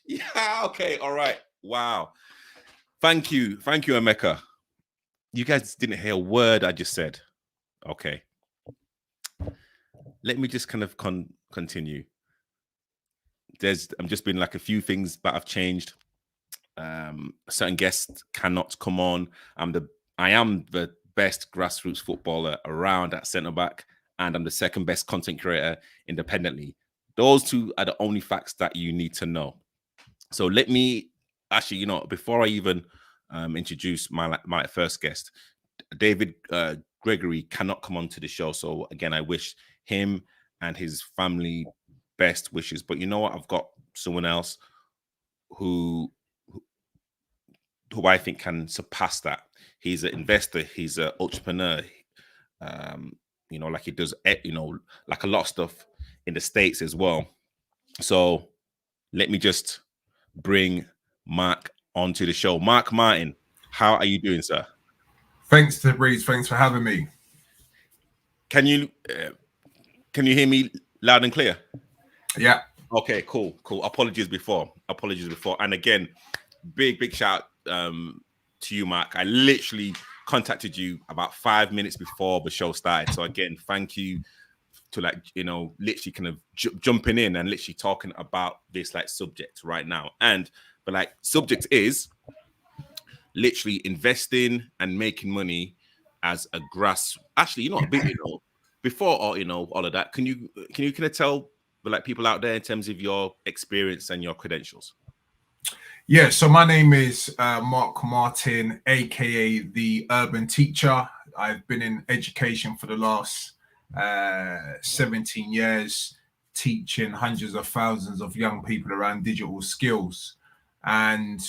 Yeah, okay, all right. Wow. Thank you. Thank you, Emeka. You guys didn't hear a word I just said. Okay. Let me just kind of continue. I'm just been like a few things that have changed. Certain guests cannot come on. I am the best grassroots footballer around at centre back, and I'm the second best content creator independently. Those two are the only facts that you need to know. So let me actually, before I even introduce my first guest, David Gregory cannot come onto the show. So again, I wish him and his family best wishes. But you know what? I've got someone else who who I think can surpass that. He's an investor. He's an entrepreneur. Like he does, like a lot of stuff in the States as well. So let me just bring Mark onto the show. Mark Martin, how are you doing, sir? Thanks to Breeze. Thanks for having me. Can you hear me loud and clear? Yeah. Okay, cool. Apologies before. And again, big shout to you, Mark. I literally contacted you about 5 minutes before the show started. So again, thank you to literally kind of jumping in and literally talking about this like subject right now. But like subject is literally investing and making money as a actually, before all of that, can you kind of tell the people out there in terms of your experience and your credentials? Yeah, so my name is Mark Martin, aka the Urban Teacher. I've been in education for the last 17 years, teaching hundreds of thousands of young people around digital skills. And,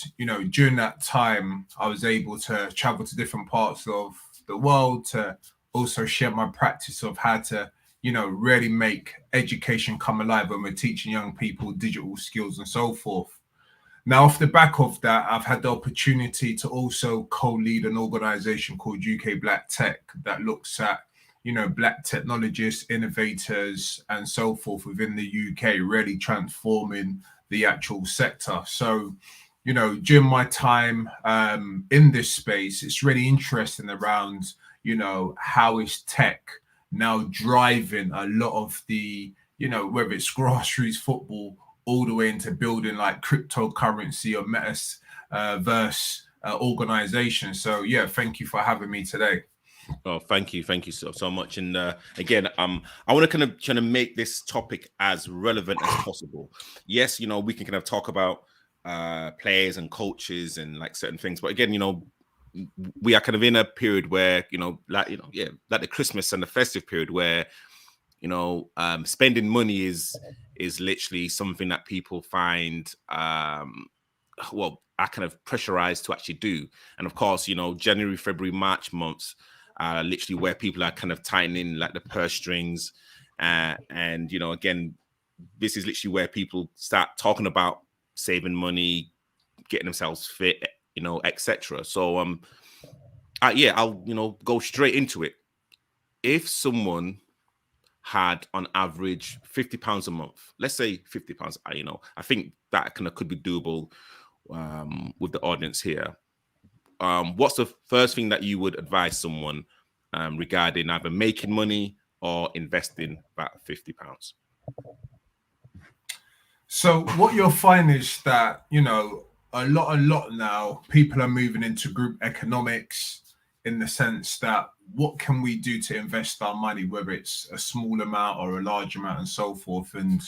during that time, I was able to travel to different parts of the world to also share my practice of how to, really make education come alive when we're teaching young people digital skills and so forth. Now, off the back of that, I've had the opportunity to also co-lead an organization called UK Black Tech that looks at, Black technologists, innovators, and so forth within the UK, really transforming the actual sector. So, during my time in this space, it's really interesting around, how is tech now driving a lot of the, whether it's grassroots football all the way into building like cryptocurrency or metaverse organizations. So yeah, thank you for having me today. Oh, thank you so much. And again, I want to kind of make this topic as relevant as possible. Yes, we can kind of talk about players and coaches and like certain things, but again, we are kind of in a period where like the Christmas and the festive period where spending money is literally something that people find are kind of pressurized to actually do. And of course, January, February, March months are literally where people are kind of tightening like the purse strings. And again, this is literally where people start talking about saving money, getting themselves fit, etc. So I'll go straight into it. If someone had on average £50 a month, let's say £50, I think that kind of could be doable with the audience here. What's the first thing that you would advise someone regarding either making money or investing that £50? So what you'll find is that, a lot now, people are moving into group economics in the sense that what can we do to invest our money, whether it's a small amount or a large amount and so forth. And,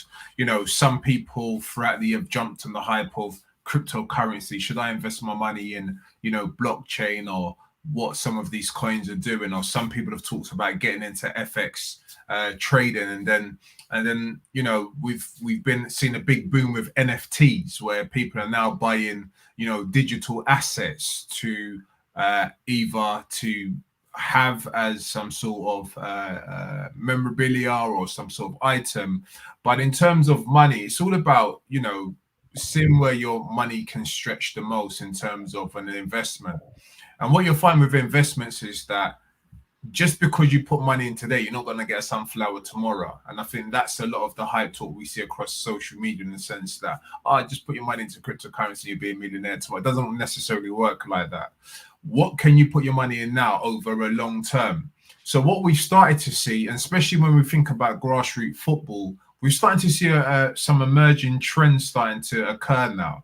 some people throughout the year have jumped on the hype of cryptocurrency. Should I invest my money in, blockchain or what some of these coins are doing? Or some people have talked about getting into FX trading, and then we've been seeing a big boom with NFTs where people are now buying digital assets to either to have as some sort of memorabilia or some sort of item. But in terms of money, it's all about seeing where your money can stretch the most in terms of an investment. And what you'll find with investments is that just because you put money in today, you're not going to get a sunflower tomorrow. And I think that's a lot of the hype talk we see across social media, in the sense that, just put your money into cryptocurrency, you'll be a millionaire tomorrow. It doesn't necessarily work like that. What can you put your money in now over a long term? So what we've started to see, and especially when we think about grassroots football, we're starting to see some emerging trends starting to occur now.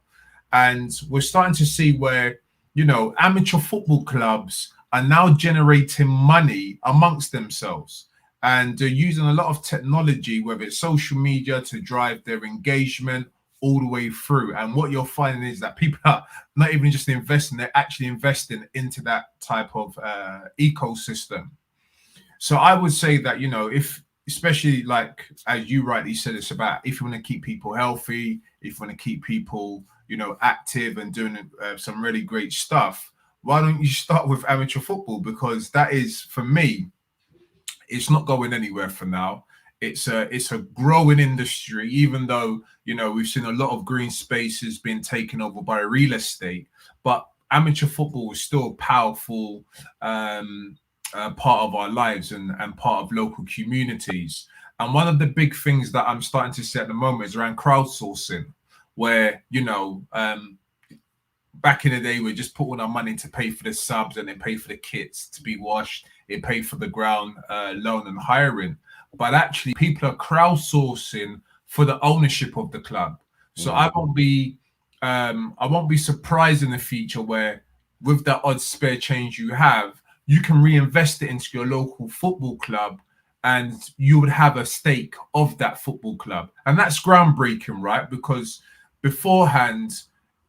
And we're starting to see where, amateur football clubs are now generating money amongst themselves. And they're using a lot of technology, whether it's social media, to drive their engagement all the way through. And what you're finding is that people are not even just investing, they're actually investing into that type of ecosystem. So I would say that, if, especially like, as you rightly said, it's about, if you want to keep people healthy, if you want to keep people, active and doing some really great stuff, why don't you start with amateur football? Because that is, for me, it's not going anywhere for now. It's a growing industry, even though, we've seen a lot of green spaces being taken over by real estate, but amateur football is still a powerful part of our lives and part of local communities. And one of the big things that I'm starting to see at the moment is around crowdsourcing, where, back in the day, we're just putting our money to pay for the subs and then pay for the kits to be washed, it pay for the ground loan and hiring. But actually, people are crowdsourcing for the ownership of the club. So I won't be surprised in the future where, with that odd spare change you have, you can reinvest it into your local football club, and you would have a stake of that football club. And that's groundbreaking, right? Because beforehand,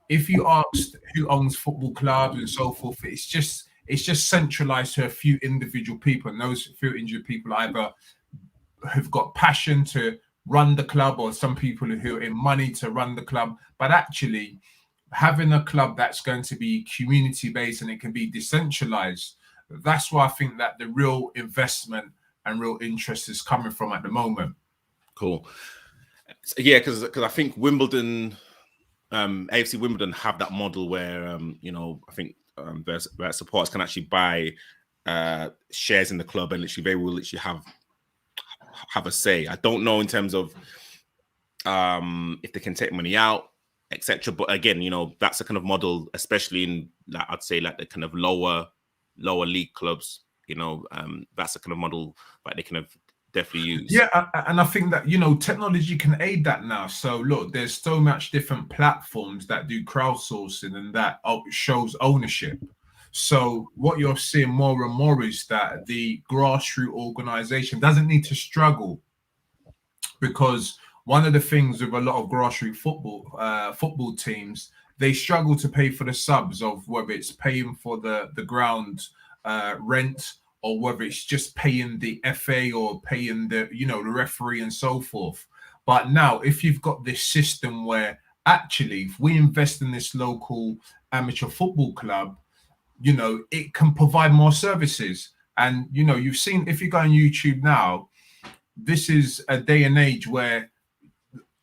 if you asked who owns football clubs and so forth, it's just centralized to a few individual people, and those few individual people either have got passion to run the club, or some people who are in money to run the club. But actually, having a club that's going to be community based and it can be decentralized, that's why I think that the real investment and real interest is coming from at the moment. Cool. So, yeah, because I think Wimbledon, AFC Wimbledon have that model where I think their supporters can actually buy shares in the club and they will literally have a say. I don't know in terms of if they can take money out, etc. But again, that's a kind of model, especially in, like, I'd say, like the kind of lower league clubs. That's a kind of model that they can have definitely use. Yeah, and I think that technology can aid that now. So look, there's so much different platforms that do crowdsourcing and that shows ownership. So what you're seeing more and more is that the grassroots organization doesn't need to struggle, because one of the things with a lot of grassroots football teams, they struggle to pay for the subs, of whether it's paying for the ground rent, or whether it's just paying the FA or paying the referee and so forth. But now, if you've got this system where actually, if we invest in this local amateur football club, it can provide more services. And you've seen, if you go on YouTube now, this is a day and age where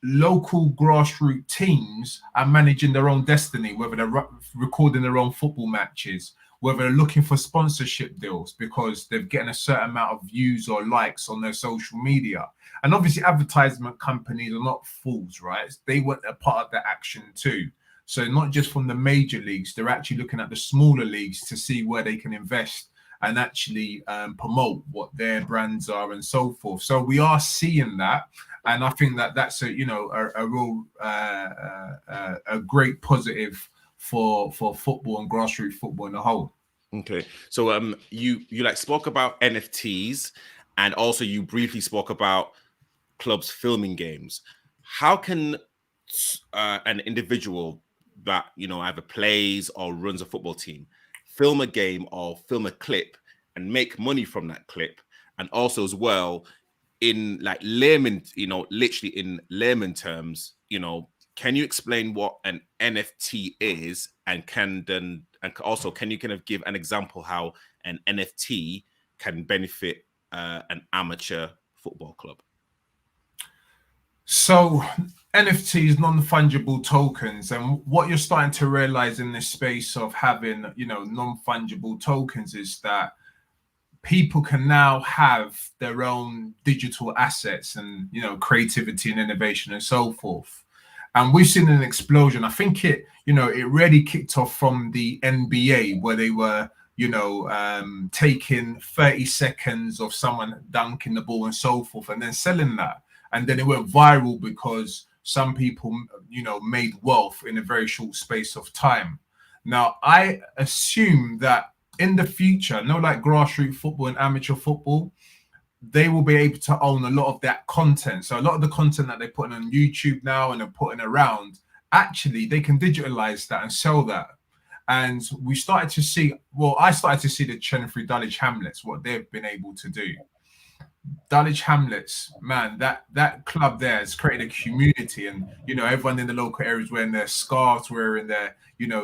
local grassroots teams are managing their own destiny, whether they're recording their own football matches, whether they're looking for sponsorship deals because they're getting a certain amount of views or likes on their social media. And obviously, advertisement companies are not fools, right? They want a part of the action too. So not just from the major leagues, they're actually looking at the smaller leagues to see where they can invest and actually promote what their brands are and so forth. So we are seeing that. And I think that that's a real a great positive for football and grassroots football in the whole. Okay, so you spoke about NFTs, and also you briefly spoke about clubs filming games. How can an individual that either plays or runs a football team film a game or film a clip and make money from that clip? And also as well, in like layman, literally in layman terms, can you explain what an NFT is, and can you kind of give an example how an NFT can benefit an amateur football club? So NFTs, non-fungible tokens, and what you're starting to realize in this space of having non-fungible tokens is that people can now have their own digital assets and, creativity and innovation and so forth. And we've seen an explosion. I think it really kicked off from the NBA, where they were, taking 30 seconds of someone dunking the ball and so forth, and then selling that. And then it went viral because some people, made wealth in a very short space of time. Now, I assume that in the future, like grassroots football and amateur football, they will be able to own a lot of that content. So a lot of the content that they're putting on YouTube now and they're putting around, actually, they can digitalize that and sell that. And I started to see the trend through Dulwich Hamlets, what they've been able to do. Dulwich Hamlets, man, that club there has created a community, and everyone in the local areas wearing their scarves, wearing their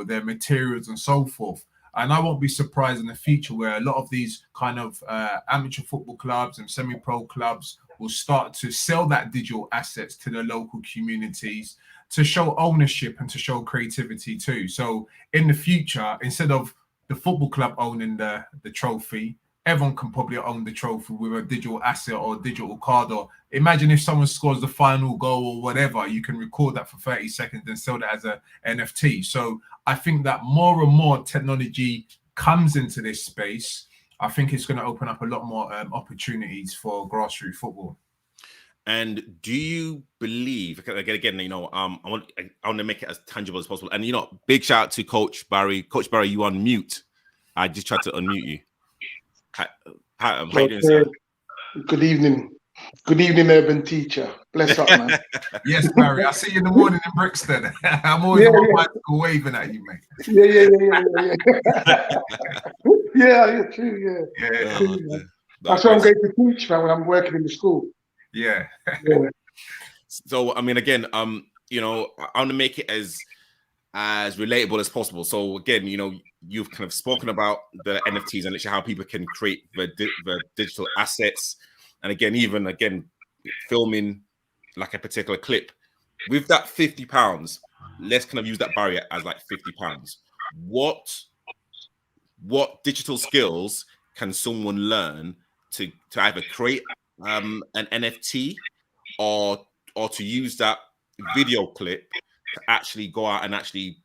their materials and so forth. And I won't be surprised in the future where a lot of these kind of amateur football clubs and semi-pro clubs will start to sell that digital assets to the local communities to show ownership and to show creativity too. So in the future, instead of the football club owning the trophy, everyone can probably own the trophy with a digital asset or a digital card. Or imagine if someone scores the final goal or whatever, you can record that for 30 seconds and sell that as a NFT. So I think that more and more technology comes into this space. I think it's going to open up a lot more opportunities for grassroots football. And do you believe, again, I want to make it as tangible as possible. And, big shout out to Coach Barry. Coach Barry, you on mute. I just tried to unmute you. How you doing, sir? Good evening. Good evening, urban teacher. Bless up, man. Yes, Barry. I see you in the morning in Brixton. I'm always waving at you, mate. Yeah, true, yeah. That's why I'm going to teach, man, when I'm working in the school. Yeah. So, I mean, again, I want to make it as relatable as possible. So, again, you've kind of spoken about the NFTs and literally how people can create the digital assets. And again, filming like a particular clip with that £50. Let's kind of use that barrier as like £50. What digital skills can someone learn to either create an NFT or to use that video clip to actually go out and actually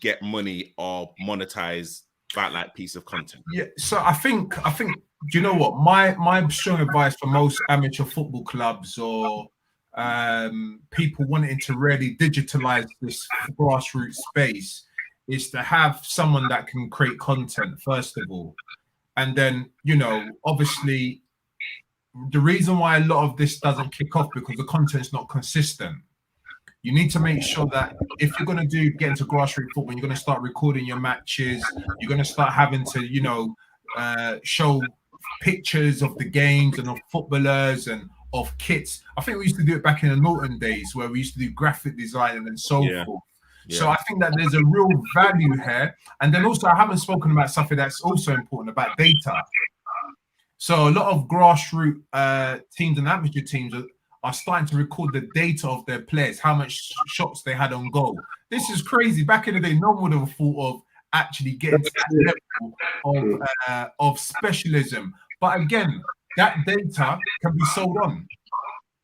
get money or monetize that like piece of content? Yeah, so I think do you know what, my strong advice for most amateur football clubs or people wanting to really digitalize this grassroots space is to have someone that can create content first of all, and then obviously the reason why a lot of this doesn't kick off because the content's not consistent. You need to make sure that if you're going to get into grassroots football, you're going to start recording your matches. You're going to start having to, show pictures of the games and of footballers and of kits. I think we used to do it back in the Norton days where we used to do graphic design and so forth. Yeah. So I think that there's a real value here. And then also I haven't spoken about something that's also important about data. So a lot of grassroots teams and amateur teams are starting to record the data of their players, how much shots they had on goal. This is crazy. Back in the day, no one would have thought of actually getting to that level of specialism. But again, that data can be sold on.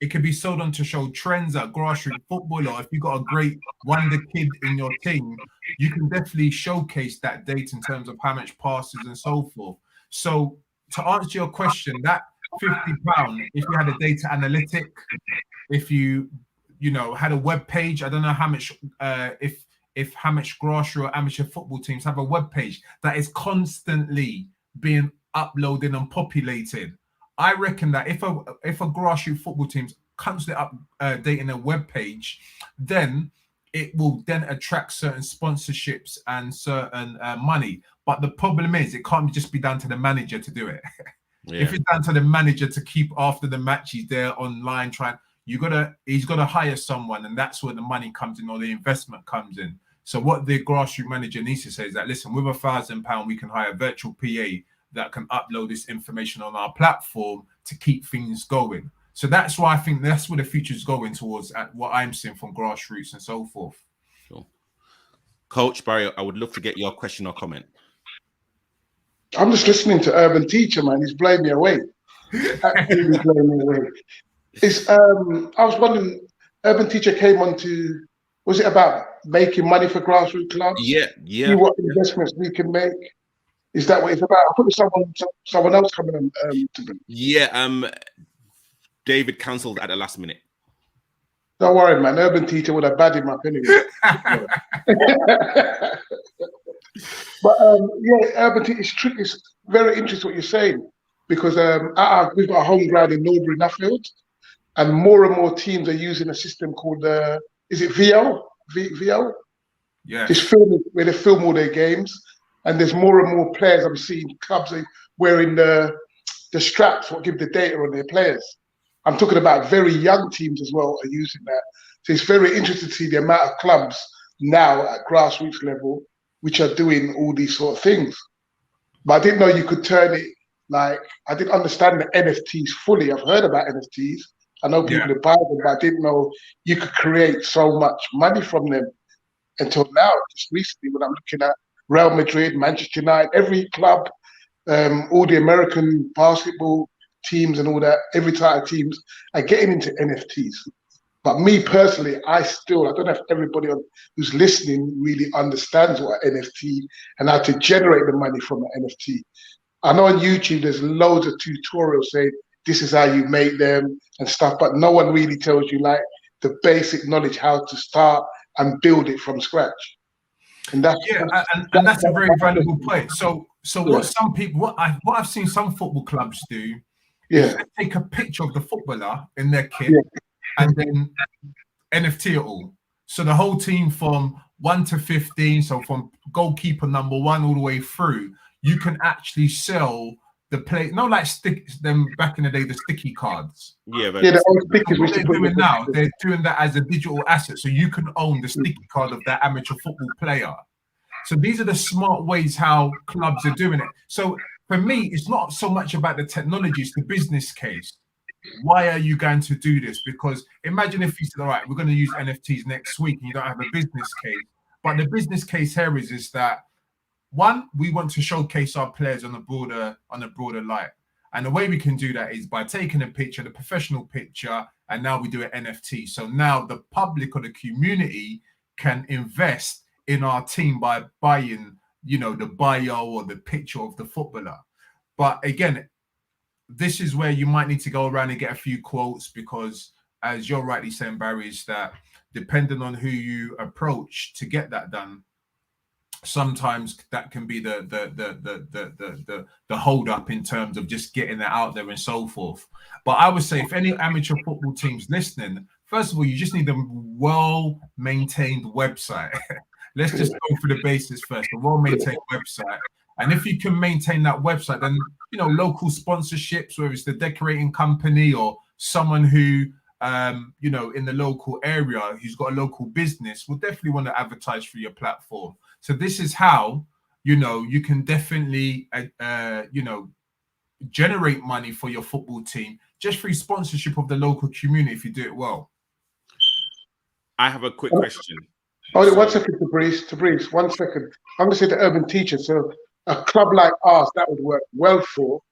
It can be sold on to show trends at grassroots football, or if you've got a great wonder kid in your team, you can definitely showcase that data in terms of how much passes and so forth. So to answer your question, that £50, if you had a data analytic, if you had a web page, I don't know how much if how much grassroots or amateur football teams have a web page that is constantly being uploaded and populated. I reckon that if a grassroots football team's constantly updating a web page, then it will then attract certain sponsorships and certain money. But the problem is, it can't just be down to the manager to do it. Yeah. If it's down to the manager to keep after the match, he's there online trying. He's got to hire someone, and that's where the money comes in or the investment comes in. So what the grassroots manager needs to say is that, listen, with £1,000, we can hire a virtual PA that can upload this information on our platform to keep things going. So that's why I think that's where the future is going towards, at what I'm seeing from grassroots and so forth. Sure. Coach Barry, I would love to get your question or comment. I'm just listening to Urban Teacher, man. He's blowing me away. Absolutely blowing me away. It's I was wondering, Urban Teacher came on to, was it about making money for grassroots clubs? Yeah. See what investments we can make. Is that what it's about? I thought there's someone else coming on to bring. Yeah, David cancelled at the last minute. Don't worry, man. Urban Teacher would have bad him up anyway. But yeah, Urban Teacher, it's very interesting what you're saying, because we've got a home ground in Norbury, Nuffield, and more teams are using a system called is it VO? VO? Yeah. Just filming, where they film all their games, and there's more and more players. I'm seeing clubs wearing the straps, what give the data on their players. I'm talking about very young teams as well are using that. So it's very interesting to see the amount of clubs now at grassroots level which are doing all these sort of things. But I didn't know you could turn it, like, I didn't understand the NFTs fully. I've heard about NFTs. I know people who buy them, but I didn't know you could create so much money from them until now. Just recently, when I'm looking at Real Madrid, Manchester United, every club, all the American basketball teams and all that, every type of teams are getting into NFTs. But me personally, I don't know if everybody who's listening really understands what an NFT and how to generate the money from an NFT. I know on YouTube there's loads of tutorials saying this is how you make them and stuff, but no one really tells you like the basic knowledge how to start and build it from scratch. And that's that's a very valuable point. So what some people, what I've seen some football clubs do, is they take a picture of the footballer in their kit and then NFT it all. So the whole team from 1 to 15, so from goalkeeper number 1 all the way through, you can actually sell the play. No, like them back in the day, the sticky cards. Yeah, the old stickers. What they're doing now, they're doing that as a digital asset, so you can own the sticky card of that amateur football player. So these are the smart ways how clubs are doing it. So for me, it's not so much about the technology, it's the business case. Why are you going to do this? Because imagine if you said, all right, we're going to use NFTs next week and you don't have a business case. But the business case here is that, one, we want to showcase our players on a broader light. And the way we can do that is by taking a picture, the professional picture, and now we do an NFT. So now the public or the community can invest in our team by buying, the bio or the picture of the footballer. But again, this is where you might need to go around and get a few quotes, because as you're rightly saying, Barry, is that depending on who you approach to get that done, sometimes that can be the hold up in terms of just getting that out there and so forth. But I would say if any amateur football teams listening, first of all, you just need a well-maintained website. Let's just go through the basics first, a well-maintained website. And if you can maintain that website, then, local sponsorships, whether it's the decorating company or someone who, in the local area who's got a local business, will definitely want to advertise through your platform. So this is how, you can definitely, generate money for your football team just through sponsorship of the local community if you do it well. I have a quick question. Oh, 1 second, Tabriz, 1 second. I'm going to say the Urban Teacher. So a club like ours, that would work well for,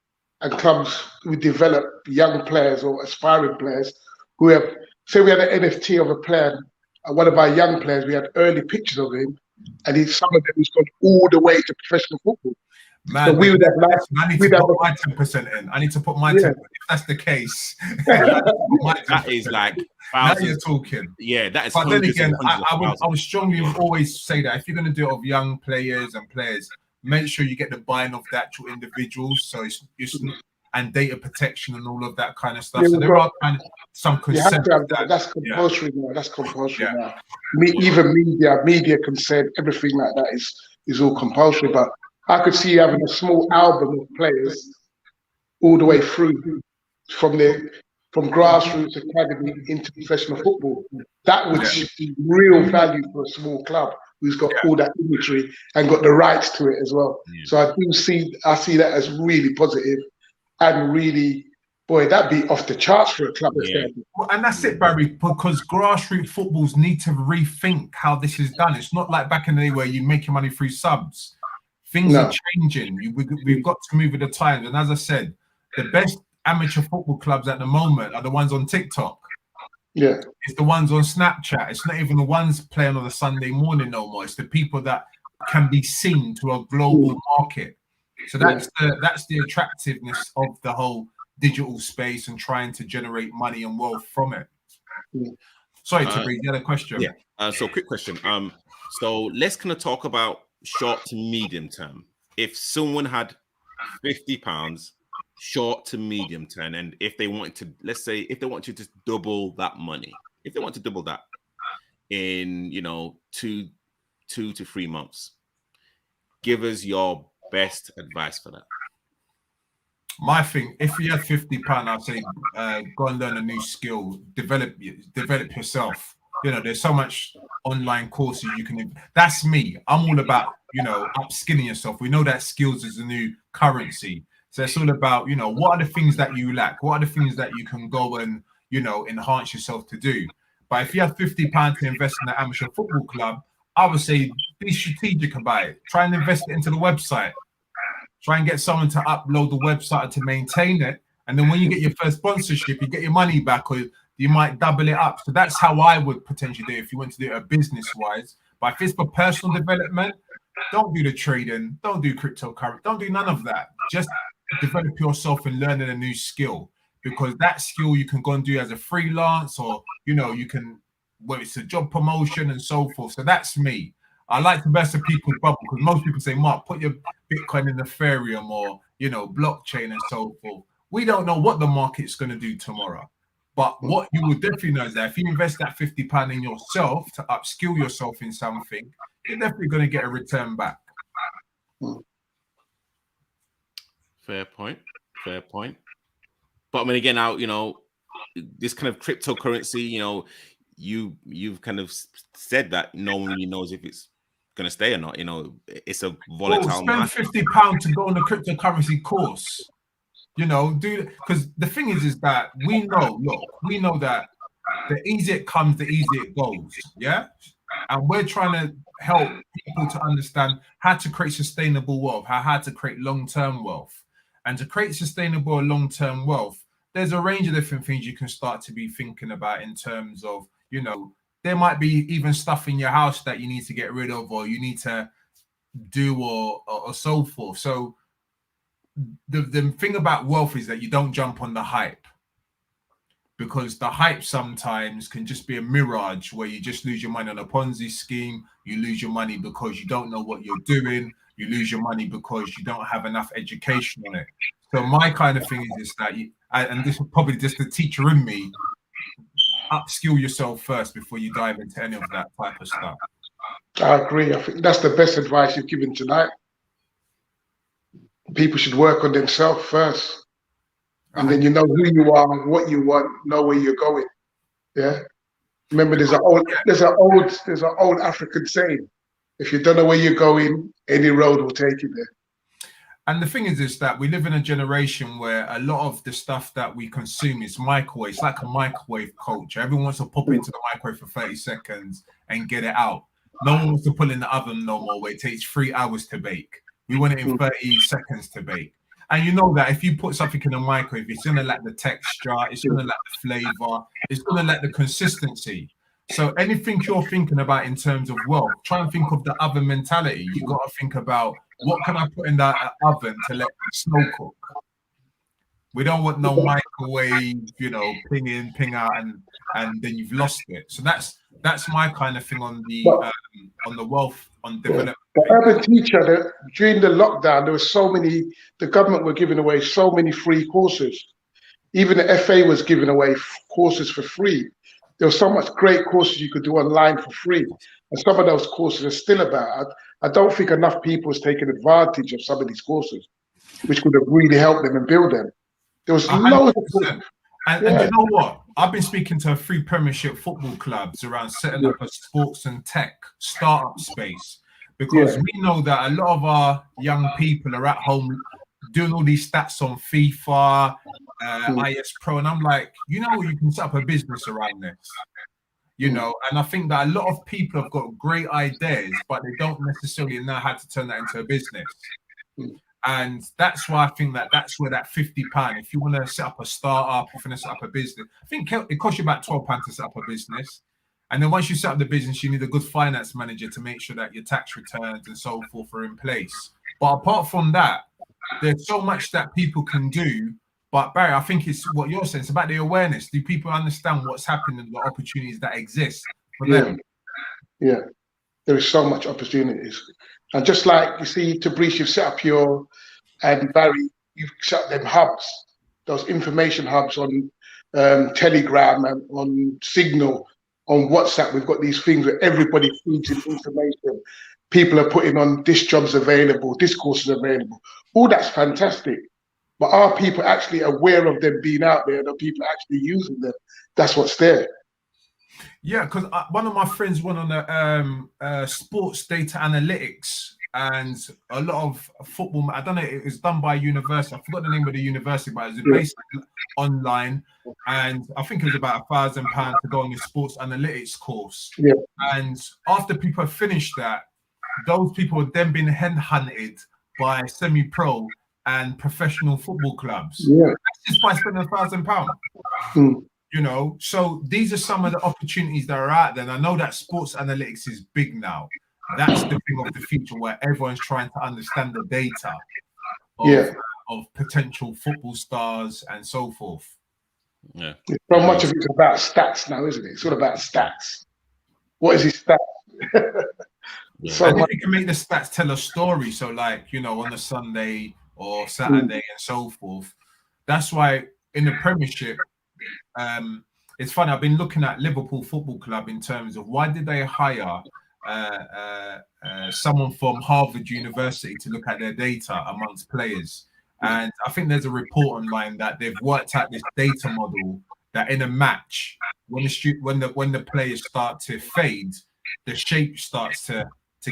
and clubs who develop young players or aspiring players who have, say we had an NFT of a player, one of our young players, we had early pictures of him, and some of them has gone all the way to professional football. Man, so we would have I need to put my 10% in. I need to put my 10%. If that's the case, that is like now you're talking. Yeah, that is. But then again, I would strongly always say that if you're going to do it of young players, make sure you get the buy-in of the actual individuals. So it's and data protection and all of that kind of stuff. Yeah, so there are kind of some consent. That's compulsory now. That's compulsory now. Even media consent, everything like that is all compulsory. But I could see having a small album of players all the way through from grassroots academy into professional football. That would be real value for a small club who's got all that imagery and got the rights to it as well. Yeah. So I see that as really positive and really, boy, that'd be off the charts for a club. Yeah. Well, and that's it, Barry, because grassroots footballs need to rethink how this is done. It's not like back in the day where you make your money through subs. Things are changing. We've got to move with the times. And as I said, the best amateur football clubs at the moment are the ones on TikTok. Yeah. It's the ones on Snapchat. It's not even the ones playing on a Sunday morning no more. It's the people that can be seen to a global market. So that's the attractiveness of the whole digital space and trying to generate money and wealth from it. Sorry, Tabri, you had a question. Yeah. So quick question. So let's kind of talk about short to medium term. If someone had £50 short to medium term, and if they wanted to, let's say, if they want you to double that money, if they want to double that in, 2 to 3 months, give us your best advice for that. My thing, if you had £50, I'd say go and learn a new skill, develop yourself. There's so much online courses you can. That's me. I'm all about upskilling yourself. We know that skills is the new currency. So it's all about what are the things that you lack, what are the things that you can go and enhance yourself to do. But if you have £50 to invest in an amateur football club, I would say be strategic about it. Try and invest it into the website. Try and get someone to upload the website to maintain it. And then when you get your first sponsorship, you get your money back, or you might double it up. So that's how I would potentially do it if you want to do it business-wise. But if it's for personal development, don't do the trading, don't do cryptocurrency, don't do none of that. Just develop yourself and learning a new skill, because that skill you can go and do as a freelance, or you can, whether it's a job promotion and so forth. So that's me. I like to burst the people's bubble, because most people say, Mark, put your Bitcoin in Ethereum or blockchain and so forth. We don't know what the market's going to do tomorrow. But what you will definitely know is that if you invest that £50 in yourself to upskill yourself in something, you're definitely going to get a return back. Fair point. But I mean, again, now, this kind of cryptocurrency, you've kind of said that no one really knows if it's going to stay or not. It's a volatile market. Spend £50 to go on a cryptocurrency course. Because the thing is that we know that the easier it comes, the easier it goes. Yeah. And we're trying to help people to understand how to create sustainable wealth, how to create long-term wealth. And to create sustainable long-term wealth, there's a range of different things you can start to be thinking about in terms of, there might be even stuff in your house that you need to get rid of, or you need to do, or so forth. So the thing about wealth is that you don't jump on the hype, because the hype sometimes can just be a mirage where you just lose your money on a Ponzi scheme. You lose your money because you don't know what you're doing. You lose your money because you don't have enough education on it. So my kind of thing is that, and this is probably just the teacher in me, upskill yourself first before you dive into any of that type of stuff. I agree. I think that's the best advice you've given tonight. People should work on themselves first. And then you know who you are, what you want, know where you're going. Yeah. Remember, there's an old African saying: if you don't know where you're going, any road will take you there. And the thing is that we live in a generation where a lot of the stuff that we consume is microwave. It's like a microwave culture. Everyone wants to pop into the microwave for 30 seconds and get it out. No one wants to put it in the oven no more, where it takes 3 hours to bake. We want it in 30 seconds to bake. And you know that if you put something in the microwave, it's going to lack the texture, it's going to lack the flavor, it's going to lack the consistency. So anything you're thinking about in terms of wealth, try and think of the oven mentality. You got to think about, what can I put in that oven to let it slow cook? We don't want no microwave, ping in, ping out, and then you've lost it. So that's my kind of thing on the wealth, on development. The urban teacher, during the lockdown, there were the government were giving away so many free courses. Even the FA was giving away courses for free. There were so much great courses you could do online for free. And some of those courses are still about. I don't think enough people has taken advantage of some of these courses, which could have really helped them and build them. There was loads of. And you know what? I've been speaking to 3 Premiership football clubs around setting up a sports and tech startup space, because we know that a lot of our young people are at home doing all these stats on FIFA, IS Pro, and I'm like, you can set up a business around this. you know, and I think that a lot of people have got great ideas, but they don't necessarily know how to turn that into a business. And that's why I think that that's where that £50, if you want to set up a startup, if you want to set up a business, I think it costs you about £12 to set up a business. And then once you set up the business, you need a good finance manager to make sure that your tax returns and so forth are in place. But apart from that, there's so much that people can do. But Barry, I think it's what you're saying. It's about the awareness. Do people understand what's happening and the opportunities that exist for them? Yeah, there is so much opportunities. And just like you see, Tabrice, you've set up your, and Barry, you've set up them hubs, those information hubs on Telegram and on Signal, on WhatsApp. We've got these things where everybody feeds in information. People are putting on this job's available, this course is available. All that's fantastic. But are people actually aware of them being out there? Are people actually using them? That's what's there. Yeah, because one of my friends went on a sports data analytics, and a lot of football. I don't know. It was done by a university. I forgot the name of the university, but it was basically online, and I think it was about £1,000 to go on the sports analytics course. Yeah. And after people finished that, those people had then been headhunted by semi-pro and professional football clubs. Yeah. That's just by spending £1,000. You know, so these are some of the opportunities that are out there. And I know that sports analytics is big now. That's the thing of the future, where everyone's trying to understand the data of potential football stars and so forth. Yeah. So much of it's about stats now, isn't it? It's all about stats. What is his stats? So and if you can make the stats tell a story, so like, you know, on a Sunday or Saturday and so forth. That's why in the Premiership, it's funny, I've been looking at Liverpool Football Club in terms of why did they hire someone from Harvard University to look at their data amongst players. And I think there's a report online that they've worked out this data model that in a match, when the players start to fade, the shape starts to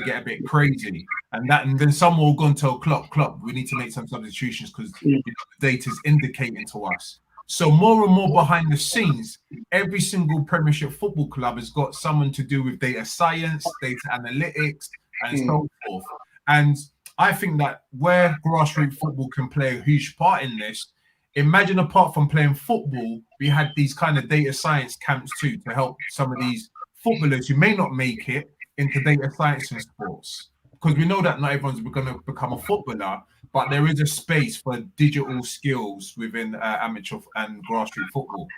get a bit crazy, and then someone will go and tell Klopp, we need to make some substitutions because the data is indicating to us. So more and more behind the scenes, every single Premiership football club has got someone to do with data science, data analytics, and so forth. And I think that where grassroots football can play a huge part in this, imagine apart from playing football, we had these kind of data science camps too to help some of these footballers who may not make it into data science and sports. Because we know that not everyone's going to become a footballer, but there is a space for digital skills within amateur and grassroots football.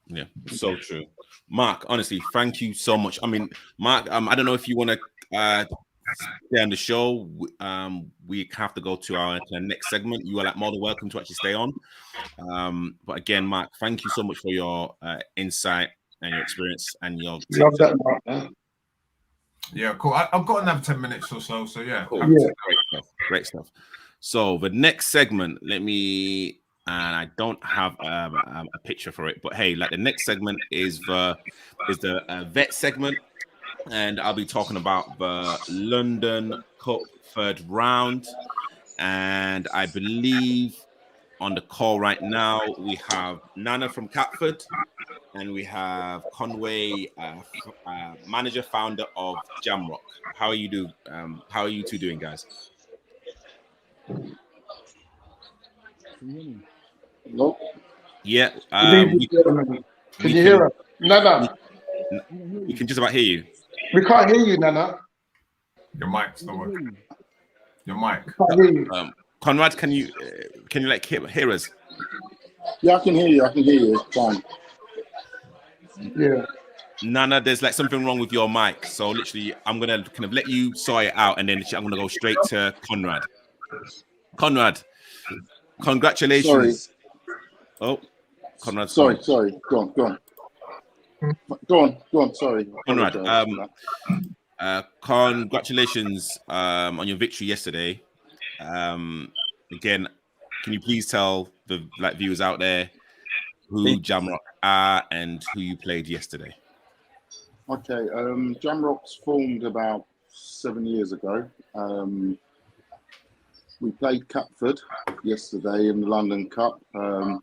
Yeah, so true. Mark, honestly, thank you so much. I mean, Mark, I don't know if you want to stay on the show. We have to go to our next segment. You are more than welcome to actually stay on. But again, Mark, thank you so much for your insight and your experience and your. Love that, Mark. Yeah, cool. I've got another 10 minutes or so. So yeah, cool. Yeah. Great stuff. So the next segment, and I don't have a picture for it, but hey, like the next segment is the vet segment, and I'll be talking about the London Cup third round, and I believe on the call right now we have Nana from Catford, and we have Conway, manager founder of Jamrock. How are you two doing, guys? Nope. Yeah. Can you hear us? Nana. We can just about hear you. We can't hear you, Nana. Your mic's not working. Your mic. Conrad, can you like hear us? Yeah, I can hear you. It's fine. Yeah. Nana, there's like something wrong with your mic. So literally, I'm gonna kind of let you sort it out, and then I'm gonna go straight to Conrad. Conrad, congratulations. Sorry. Oh, Conrad. Sorry. Go on. Sorry. Conrad, congratulations on your victory yesterday. Again, can you please tell the viewers out there who Jamrock are and who you played yesterday? Okay, Jamrock's formed about 7 years ago. We played Catford yesterday in the London Cup. I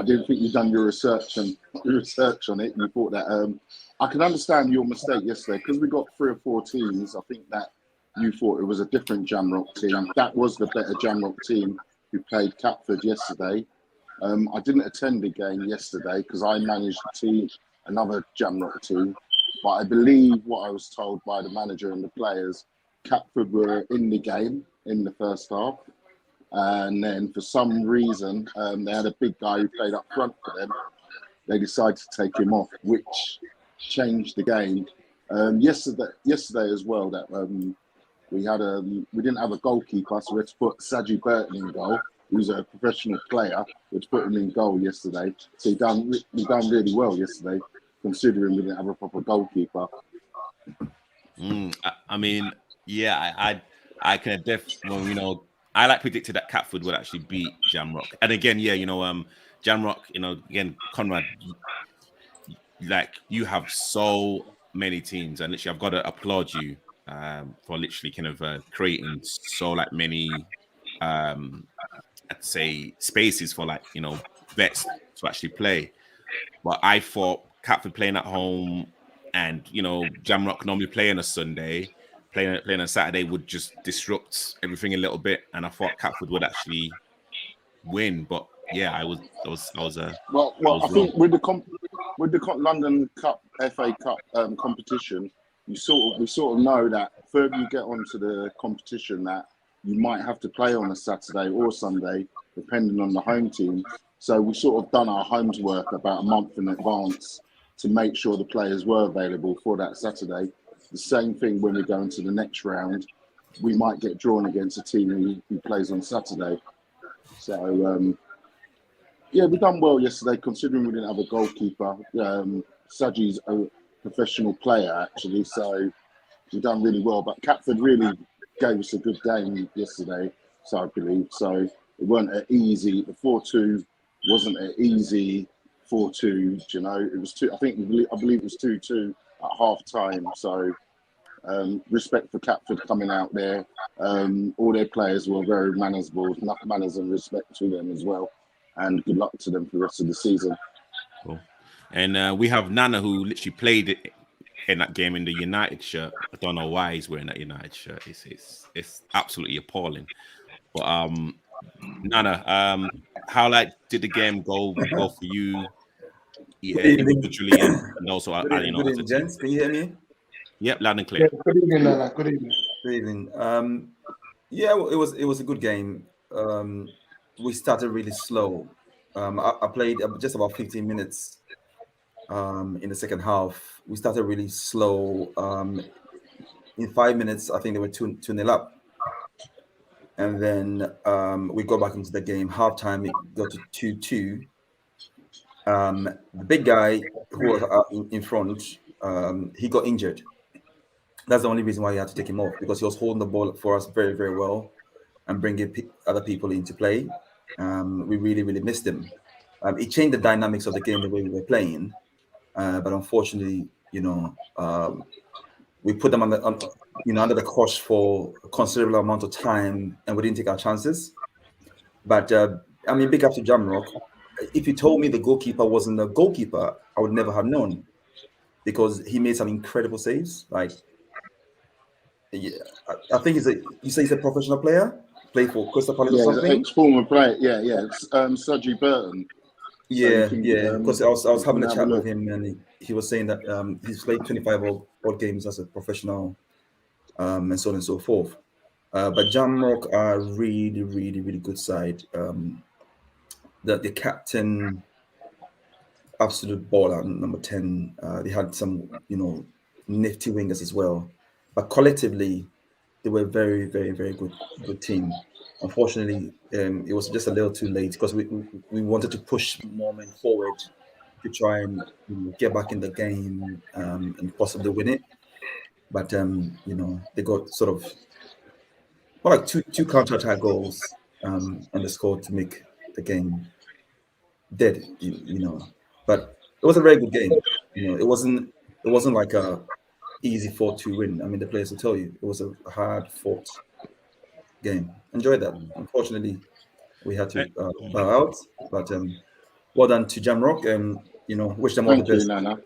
didn't think you'd done your research on it. You thought that I can understand your mistake yesterday because we got 3 or 4 teams. I think that you thought it was a different Jamrock team. That was the better Jamrock team who played Catford yesterday. I didn't attend the game yesterday because I managed the team, another Jamrock team. But I believe what I was told by the manager and the players, Catford were in the game in the first half. And then for some reason, they had a big guy who played up front for them. They decided to take him off, which changed the game. Yesterday as well, that we didn't have a goalkeeper, so we had to put Saji Burton in goal, who's a professional player. We had to put him in goal yesterday. So he done really well yesterday, considering we didn't have a proper goalkeeper. I mean, yeah, I can definitely, you know, I like predicted that Catford would actually beat Jamrock. And again, yeah, you know, Jamrock, you know, again, Conrad, like you have so many teams, and literally I've got to applaud you for literally kind of creating so like many I'd say spaces for like, you know, vets to actually play. But I thought Catford playing at home and, you know, Jamrock normally playing a Sunday, playing on Saturday would just disrupt everything a little bit, and I thought Catford would actually win. But yeah, I was I think with the London Cup, FA Cup competition, we sort of know that further you get onto the competition that you might have to play on a Saturday or Sunday, depending on the home team. So we sort of done our homework about a month in advance to make sure the players were available for that Saturday. The same thing when we go into the next round, we might get drawn against a team who plays on Saturday. So, yeah, we done well yesterday, considering we didn't have a goalkeeper. Saji's a professional player, actually, so we done really well. But Catford really gave us a good game yesterday, so I believe. So it weren't an easy, the 4-2 wasn't an easy 4-2, you know. It was I believe it was 2-2 at half time. So respect for Catford coming out there. All their players were very manageable, enough manners and respect to them as well. And good luck to them for the rest of the season. Cool. And we have Nana, who literally played it in that game in the United shirt. I don't know why he's wearing that United shirt. It's absolutely appalling. But Nana, how did the game go for you? Yeah, individually and also you know, as a team. Gents, can you hear me? Yep, loud and clear. Yeah, good evening, Nana. Good evening. Good evening. Yeah, it was a good game. We started really slow. I played just about 15 minutes in the second half. We started really slow. In 5 minutes, I think they were 2-0 up. And then we got back into the game. Halftime, it got to 2-2. The big guy who was in front, he got injured. That's the only reason why we had to take him off, because he was holding the ball for us very, very well and bringing other people into play. We really, really missed him. It changed the dynamics of the game, the way we were playing. But unfortunately, you know, we put them under the cosh for a considerable amount of time, and we didn't take our chances. But I mean, big up to Jamrock. If you told me the goalkeeper wasn't a goalkeeper, I would never have known, because he made some incredible saves. Like, yeah, I think you say he's a professional player, played for Crystal Palace or something. Ex-former player, yeah. It's Saji Burton. Yeah. Because I was having a chat with him, and he was saying that he's played 25 odd games as a professional, and so on and so forth. But Jamrock are really, really, really good side. The captain, absolute baller, number 10. They had some, you know, nifty wingers as well. But collectively, they were a very, very, very good team. Unfortunately, it was just a little too late, because we wanted to push more men forward to try and, you know, get back in the game and possibly win it. But you know, they got sort of like two counter-attack goals and they scored to make the game dead. You know, but it was a very good game. You know, it wasn't like a easy 4-2 win. I mean, the players will tell you it was a hard-fought game. Enjoyed that. Unfortunately, we had to bow out. But well done to Jamrock, and you know, wish them all the best. Nana.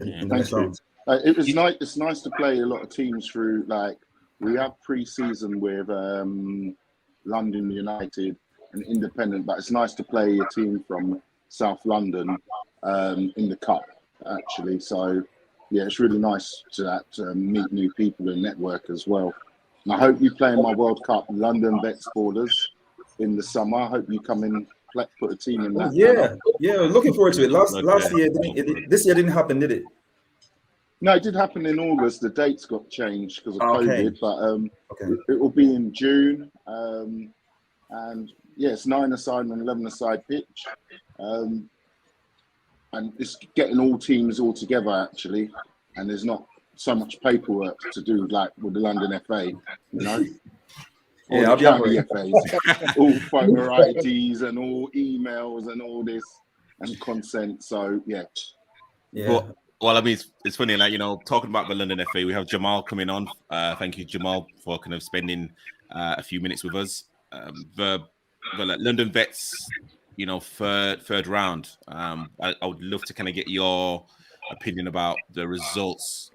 in the next round. It was nice. It's nice to play a lot of teams through. Like we have pre-season with London United and Independent, but it's nice to play a team from South London in the cup actually. So yeah, it's really nice to meet new people and network as well. And I hope you play in my World Cup London Vets Borders in the summer. I hope you come in, put a team in that. Yeah, looking forward to it. Last year, this year didn't happen, did it? No, it did happen in August. The dates got changed because of COVID, but it will be in June. And yeah, it's 9-a-side and 11-a-side pitch. And it's getting all teams all together actually. And there's not so much paperwork to do like with the London FA, you know. Yeah, all the county FAs, all photo IDs and all emails and all this and consent. So yeah. Well, I mean, it's funny, like, you know, talking about the London FA, we have Jamal coming on. Thank you, Jamal, for kind of spending a few minutes with us. The London Vets, you know, third round. I would love to kind of get your opinion about the results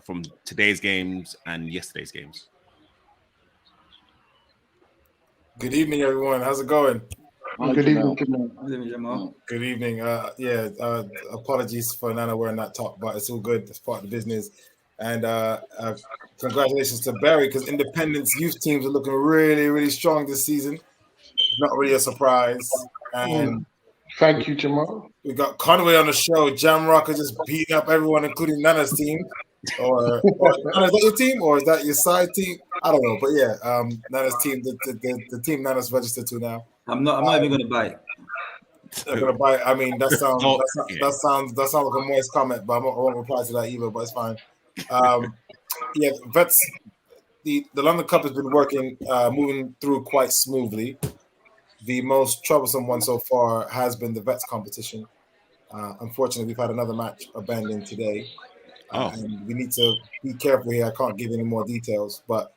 from today's games and yesterday's games. Good evening, everyone. How's it going? Good evening. Good evening. Apologies for Nana wearing that top, but it's all good. It's part of the business. And congratulations to Barry, because Independence youth teams are looking really, really strong this season. Not really a surprise. And thank you, Jamal. We got Conway on the show. Jamrock is just beating up everyone, including Nana's team. Or Nana, is that your team, or is that your side team? I don't know, but yeah, Nana's team, the team Nana's registered to now. I'm not even going to bite. Not going to bite. I mean, that sounds like a moist comment, but I won't reply to that either. But it's fine. Yeah, Vets. The London Cup has been moving through quite smoothly. The most troublesome one so far has been the Vets competition. Unfortunately, we've had another match abandoned today. And we need to be careful here. I can't give any more details, but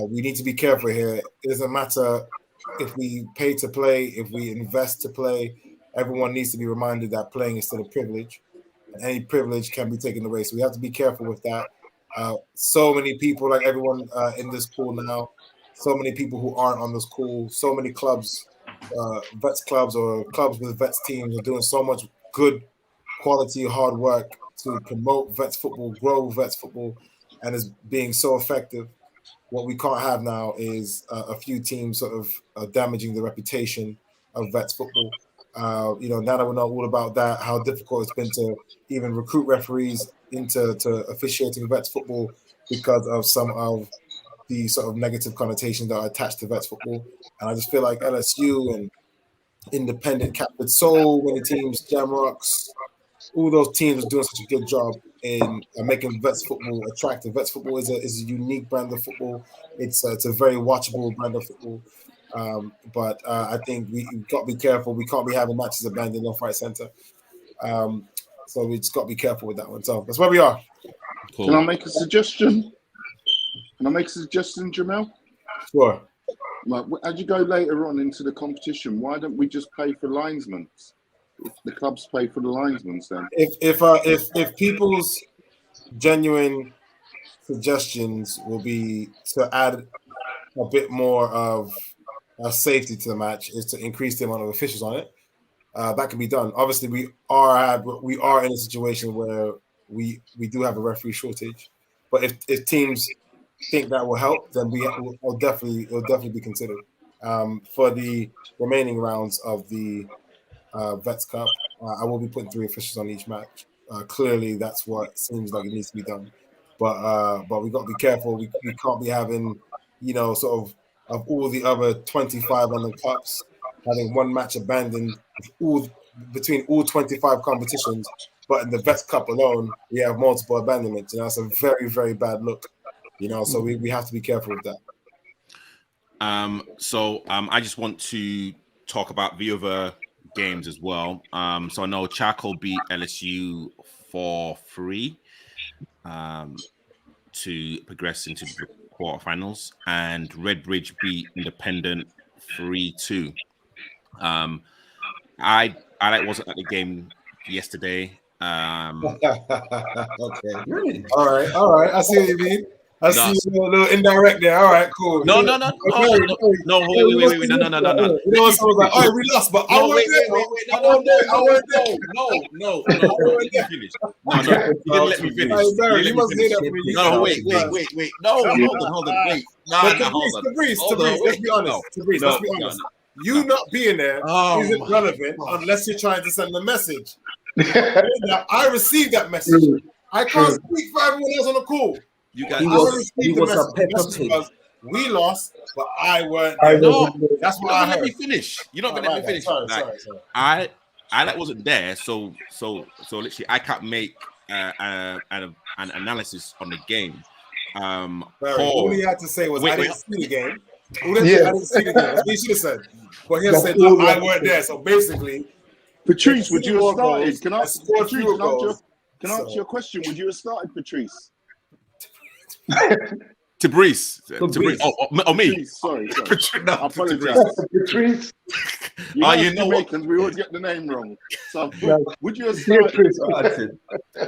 we need to be careful here. It doesn't matter if we pay to play, if we invest to play. Everyone needs to be reminded that playing is still a privilege, and any privilege can be taken away. So we have to be careful with that. So many people, like everyone in this pool now, so many people who aren't on this pool, so many clubs, Vets clubs or clubs with Vets teams are doing so much good quality, hard work to promote Vets football, grow Vets football, and is being so effective. What we can't have now is a few teams sort of damaging the reputation of Vets football. Now that we know all about that, how difficult it's been to even recruit referees into officiating Vets football because of some of the sort of negative connotations that are attached to Vets football. And I just feel like LSU and Independent captured so many teams, Jamrocks, all those teams are doing such a good job in making Vets football attractive. Vets football is a unique brand of football. It's a very watchable brand of football. But I think we've got to be careful. We can't be having matches abandoned left, right, center. So we just got to be careful with that one. So that's where we are. Cool. Can I make a suggestion? Jamel? Sure. Like, as you go later on into the competition, why don't we just pay for linesmen? If the clubs pay for the linesmen, then if people's genuine suggestions will be to add a bit more of safety to the match, is to increase the amount of officials on it. That can be done. Obviously, we are in a situation where we do have a referee shortage, but if teams think that will help, then it'll definitely be considered for the remaining rounds of the Vets Cup. I will be putting 3 officials on each match. Clearly, that's what seems like it needs to be done. But we got to be careful. We can't be having, sort of all the other 25 on the cups, having one match abandoned between all 25 competitions. But in the Vets Cup alone, we have multiple abandonments. It's a very, very bad look. So we have to be careful with that. I just want to talk about the other games as well. So I know Charcoal beat LSU 4-3 to progress into the quarterfinals, and Redbridge beat Independent 3-2. I wasn't at the game yesterday. Okay. Really? All right. I see what you mean. I see a little indirect there. All right, cool. No. Wait. Wait. No. You know, so I was like, oh, we lost, but I wasn't there. No. Let me finish. No. You didn't let me finish. You must say that for me. No, wait. No, hold on. Wait. Tabrice, let's be honest. Tabrice, let's be honest. You not being there isn't relevant unless you're trying to send a message. I received that message. I can't speak for everyone else on the call. He was a pepper pig. We lost, but I weren't there. No, that's what I heard. Let me finish. You're not gonna let me finish. Sorry. I that wasn't there, so literally I can't make an analysis on the game. All he had to say was I didn't see the game. I didn't see the game. That's what he should have said. But he said I weren't there. So basically, Patrice, would you have started? Can I answer your question? Would you have started, Patrice? Tabrice. Oh, me. Patrice, sorry. No, I apologize. Patrice. You know what? We always get the name wrong. So would you have started?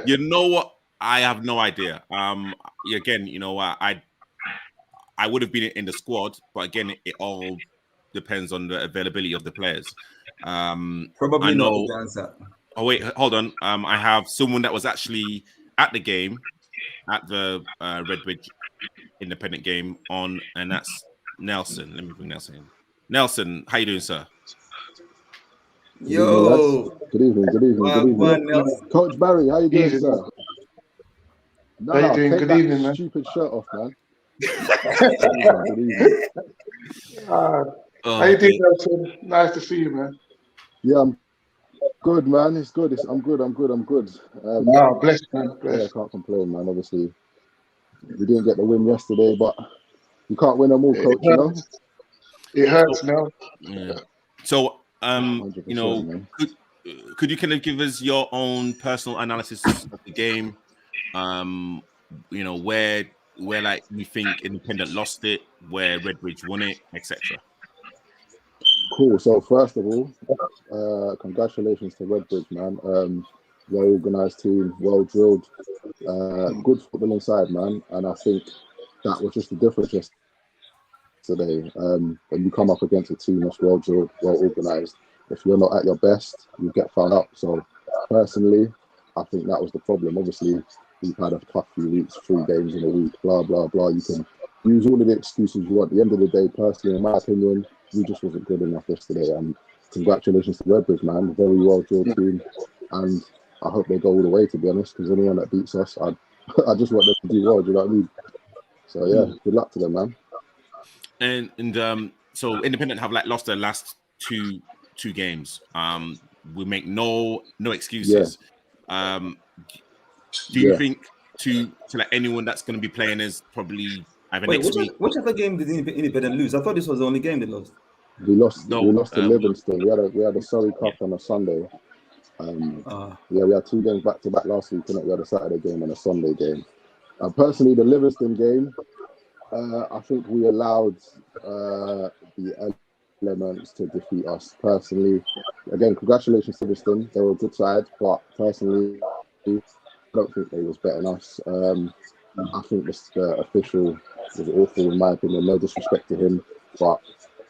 You know what? I have no idea. Again, you know what? I would have been in the squad, but again, it all depends on the availability of the players. Probably not the answer. Oh wait, hold on. I have someone that was actually at the game, at the Redbridge Independent game on, and that's Nelson. Let me bring Nelson in. Nelson, how you doing, sir? Yo. Good evening. Coach Barry, how you doing, sir? How you doing? Good evening, man. Stupid shirt off, man. How you doing, Nelson? Nice to see you, man. Yeah, I'm good, man. It's good. I'm good. Bless, man. Bless. Yeah, I can't complain, man. Obviously, we didn't get the win yesterday, but you can't win them all, coach. You know, it hurts now. Yeah. So, you know, could you kind of give us your own personal analysis of the game? You know, where like you think Independent lost it, where Redbridge won it, etc. Cool. So first of all, congratulations to Redbridge, man. Well organized team, well drilled, good football inside, man. And I think that was just the difference yesterday. When you come up against a team that's well drilled, well organized, if you're not at your best, you get found out. So personally, I think that was the problem. Obviously, we've had a tough few weeks, 3 games in a week, blah, blah, blah. You can use all of the excuses you want. At the end of the day, personally, in my opinion, we just wasn't good enough yesterday. And congratulations to Redbridge, man. Very well drilled team. And I hope they go all the way, to be honest, because anyone that beats us, I just want them to do well, do you know what I mean? So, yeah, good luck to them, man. And so Independent have lost their last two games. We make no excuses. Yeah. Do you think to like anyone that's going to be playing is probably either next week? Which other game did Independent lose? I thought this was the only game they lost. We lost to Livingston. We had a Surrey Cup on a Sunday. We had 2 games back to back last week. We had a Saturday game and a Sunday game. Personally, the Livingston game, I think we allowed the elements to defeat us. Personally, again, congratulations to Livingston. They were a good side, but personally, I don't think they was better than us. I think the official was awful, in my opinion. No disrespect to him, but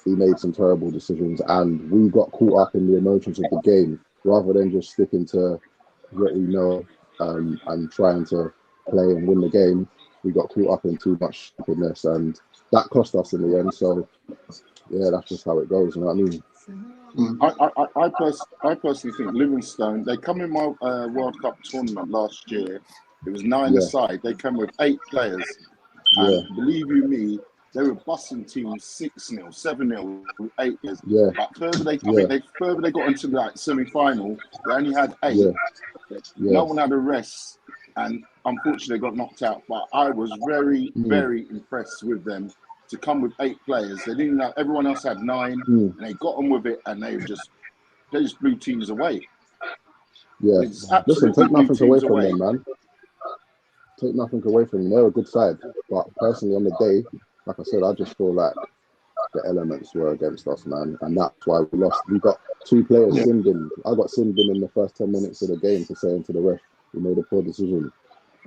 he made some terrible decisions, and we got caught up in the emotions of the game rather than just sticking to what we know and trying to play and win the game. We got caught up in too much stupidness, and that cost us in the end. So, yeah, that's just how it goes. You know what I mean? I personally think Livingstone, they come in my World Cup tournament last year. It was 9 aside. They came with 8 players. And believe you me, they were busting teams 6-0, 7-0, with 8 players. Yeah. But further they got into that semi-final, they only had 8. No one had a rest. And unfortunately, they got knocked out. But I was very, very impressed with them to come with 8 players. They didn't know, everyone else had 9, and they got on with it, and they just blew teams away. Yeah, listen, take nothing away from them, man. Take nothing away from them. They're a good side, but personally, on the day, like I said, I just feel like the elements were against us, man, and that's why we lost. We got 2 players sin binned. I got sin binned in the first 10 minutes of the game for saying to the ref we made a poor decision.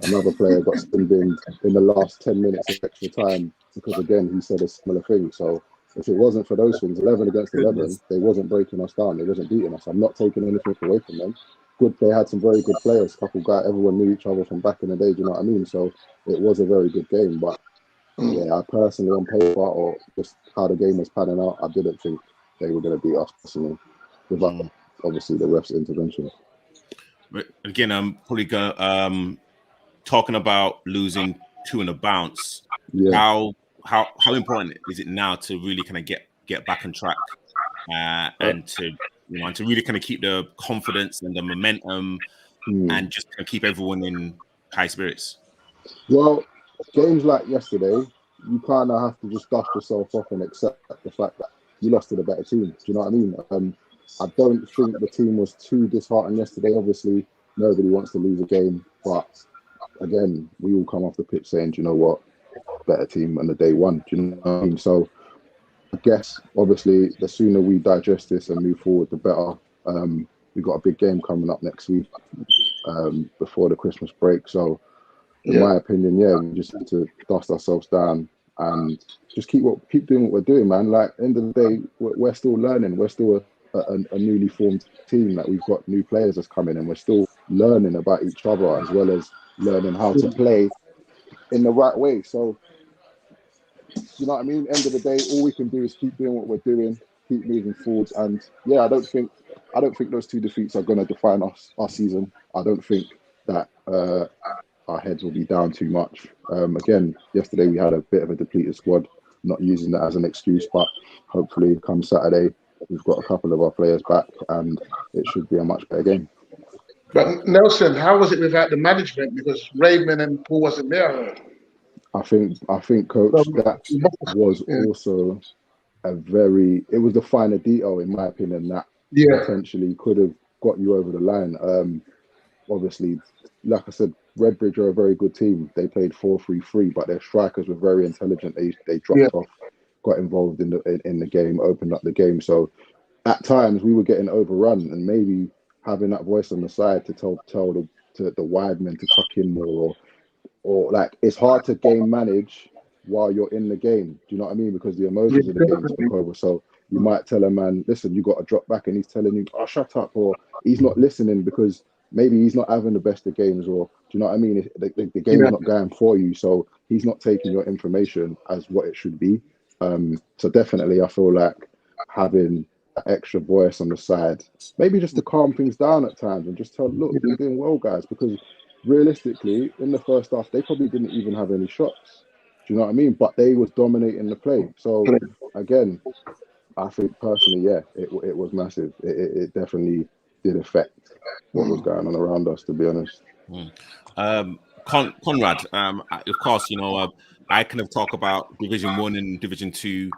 Another player got sin binned in the last 10 minutes of extra time because, again, he said a similar thing. So if it wasn't for those things, 11 against 11, they wasn't breaking us down. They wasn't beating us. I'm not taking anything away from them. Good, they had some very good players. Couple guys, everyone knew each other from back in the day. Do you know what I mean? So it was a very good game. But yeah, I personally, on paper or just how the game was panning out, I didn't think they were going to beat us personally, without obviously the ref's intervention. But again, I'm probably going talking about losing 2 in a bounce. Yeah. How important is it now to really kind of get back on track and to really kind of keep the confidence and the momentum and just kind of keep everyone in high spirits? Well, games like yesterday, you kind of have to just dust yourself off and accept the fact that you lost to the better team. Do you know what I mean? I don't think the team was too disheartened yesterday. Obviously, nobody wants to lose a game, but again, we all come off the pitch saying, do you know what, better team on the day one. Do you know what I mean? So I guess, obviously, the sooner we digest this and move forward, the better. We've got a big game coming up next week before the Christmas break. So in my opinion, we just need to dust ourselves down and just keep doing what we're doing, man. Like, end of the day, we're still learning. We're still a newly formed team. Like, we've got new players that's coming in. We're still learning about each other as well as learning how to play in the right way. So, you know what I mean? End of the day, all we can do is keep doing what we're doing, keep moving forwards. And I don't think those 2 defeats are going to define our season. I don't think that our heads will be down too much. Again, yesterday we had a bit of a depleted squad, not using that as an excuse, but hopefully come Saturday, we've got a couple of our players back and it should be a much better game. But Nelson, how was it without the management? Because Raymond and Paul wasn't there. I think, Coach, that was also it was the finer detail, in my opinion, that potentially could have got you over the line. Obviously, like I said, Redbridge are a very good team. They played 4-3-3, but their strikers were very intelligent. They dropped off, got involved in the game, opened up the game. So at times we were getting overrun, and maybe having that voice on the side to tell the wide men to tuck in more, or like, it's hard to game manage while you're in the game. Do you know what I mean? Because the emotions of the game took over. So you might tell a man, listen, you got to drop back, and he's telling you, oh, shut up, or he's not listening because maybe he's not having the best of games, or do you know what I mean? The game's not going for you, so he's not taking your information as what it should be. So definitely, I feel like having an extra voice on the side, maybe just to calm things down at times and just tell, look, you're doing well, guys, because realistically, in the first half, they probably didn't even have any shots. Do you know what I mean? But they was dominating the play. So again, I think personally, it was massive. It definitely did affect what was going on around us, to be honest. Conrad, of course, I kind of talk about Division 1 and Division 2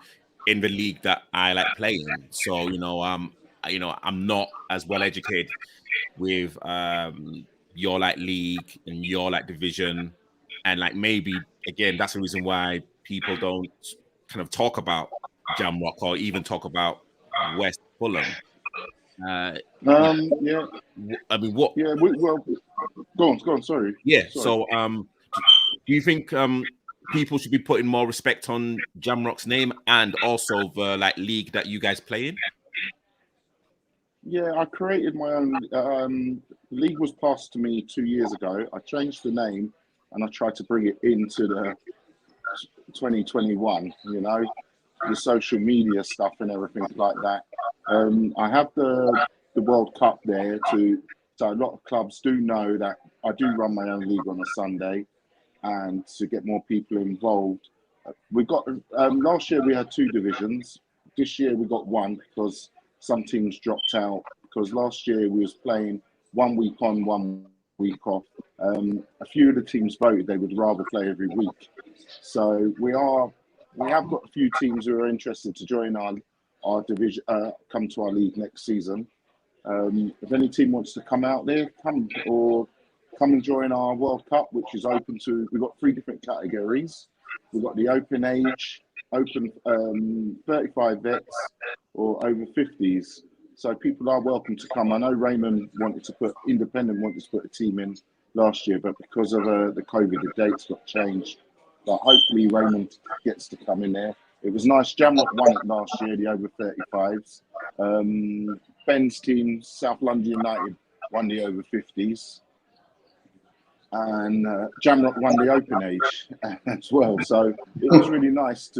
in the league that I like playing. So, I'm not as well educated with your like league and your like division, and like maybe again that's the reason why people don't kind of talk about Jamrock or even talk about West Fulham. I mean, what? Yeah, well, go on. Sorry. Yeah. Sorry. So, do you think people should be putting more respect on Jamrock's name and also the like league that you guys play in? Yeah, I created my own league. Was passed to me 2 years ago. I changed the name and I tried to bring it into the 2021. The social media stuff and everything like that. I have the World Cup there too, so a lot of clubs do know that I do run my own league on a Sunday, and to get more people involved, we got last year we had 2 divisions. This year we got 1 because some teams dropped out, because last year we was playing 1 week on, 1 week off. A few of the teams voted they would rather play every week. So we have got a few teams who are interested to join our division, come to our league next season. If any team wants to come out there, come and join our World Cup, which is open to, we've got 3 different categories. We've got the open age, open 35 vets or over 50s. So people are welcome to come. I know Raymond wanted to put a team in last year, but because of the COVID, the dates got changed. But hopefully Raymond gets to come in there. It was nice. Jamrock won it last year, the over 35s. Ben's team, South London United, won the over 50s. And Jamrock won the open age as well. So it was really nice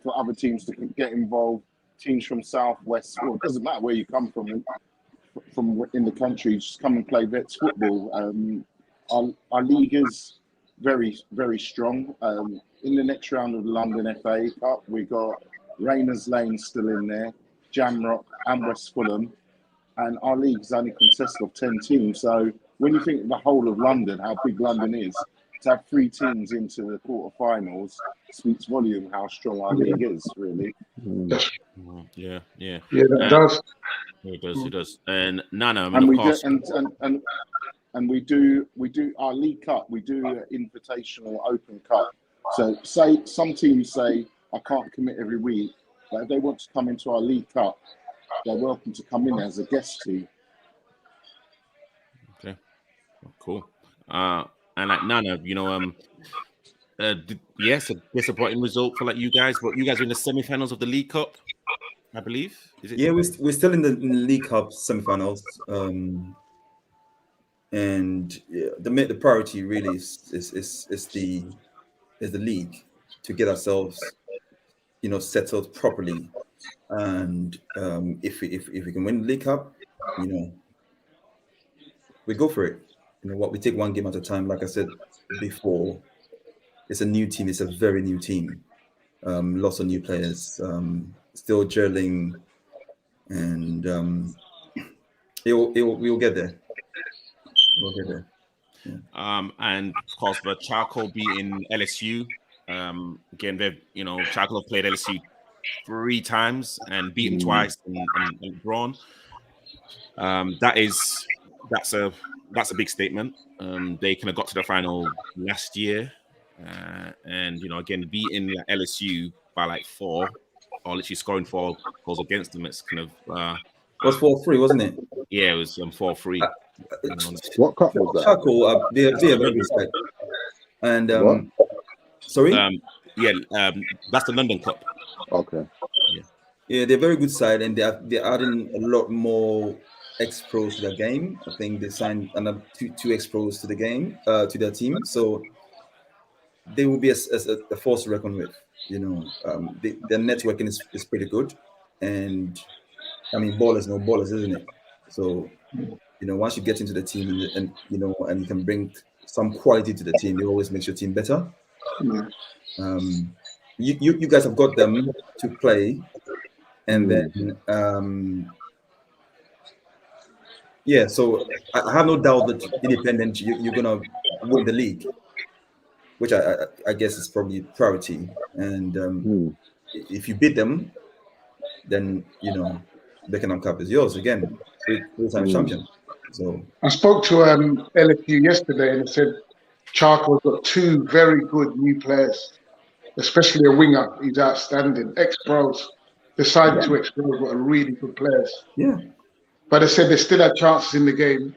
for other teams to get involved. Teams from South, West, well, it doesn't matter where you come from in the country, just come and play vets football. Our league is very, very strong. In the next round of the London FA Cup, we got Rayners Lane still in there, Jamrock and West Fulham. And our league's only consists of 10 teams. So when you think of the whole of London, how big London is, to have 3 teams into the quarterfinals speaks volume how strong our league is, really. Yeah. Yeah, that does. It does. And Nana, and we do our League Cup. We do an invitational Open Cup. So say some teams say I can't commit every week, but if they want to come into our League Cup, they're welcome to come in as a guest team. Okay, cool. And like Nana, yes, a disappointing result for you guys, but you guys are in the semi-finals of the League Cup, I believe. Is it? Yeah, we're still in the League Cup semi-finals, and the priority really is the league, to get ourselves, settled properly, and if we can win the League Cup, we go for it. We take one game at a time. Like I said before, it's a new team. It's a very new team. Lots of new players, still gelling, and we'll get there. We'll get there. Yeah. And of course, the Charcoal beating LSU. Again, they've Charcoal have played LSU 3 times and beaten twice and drawn. That's a big statement. They kind of got to the final last year, and again beating LSU by 4, or literally scoring 4 goals against them. It's kind of it was 4-3, wasn't it? Yeah, it was 4-3. What cup was that? Charcoal, they're a very good side. And sorry, that's the London Cup. Okay. Yeah, they're a very good side, and they're adding a lot more ex-pros to their game. I think they signed another 2 ex-pros to the game, to their team. So they will be a force to reckon with. Their networking is pretty good, and I mean, ballers know ballers, isn't it? So once you get into the team and you can bring some quality to the team, it always makes your team better. You guys have got them to play, and then so I have no doubt that independent, you're gonna win the league, which I guess is probably priority. And if you beat them, then Beckenham Cup is yours again, 3-time champion. So I spoke to LSU yesterday, and they said Charcoal's got 2 very good new players, especially a winger. He's outstanding. Ex-pros. Decided to explore what are really good players. Yeah. But they said they still had chances in the game.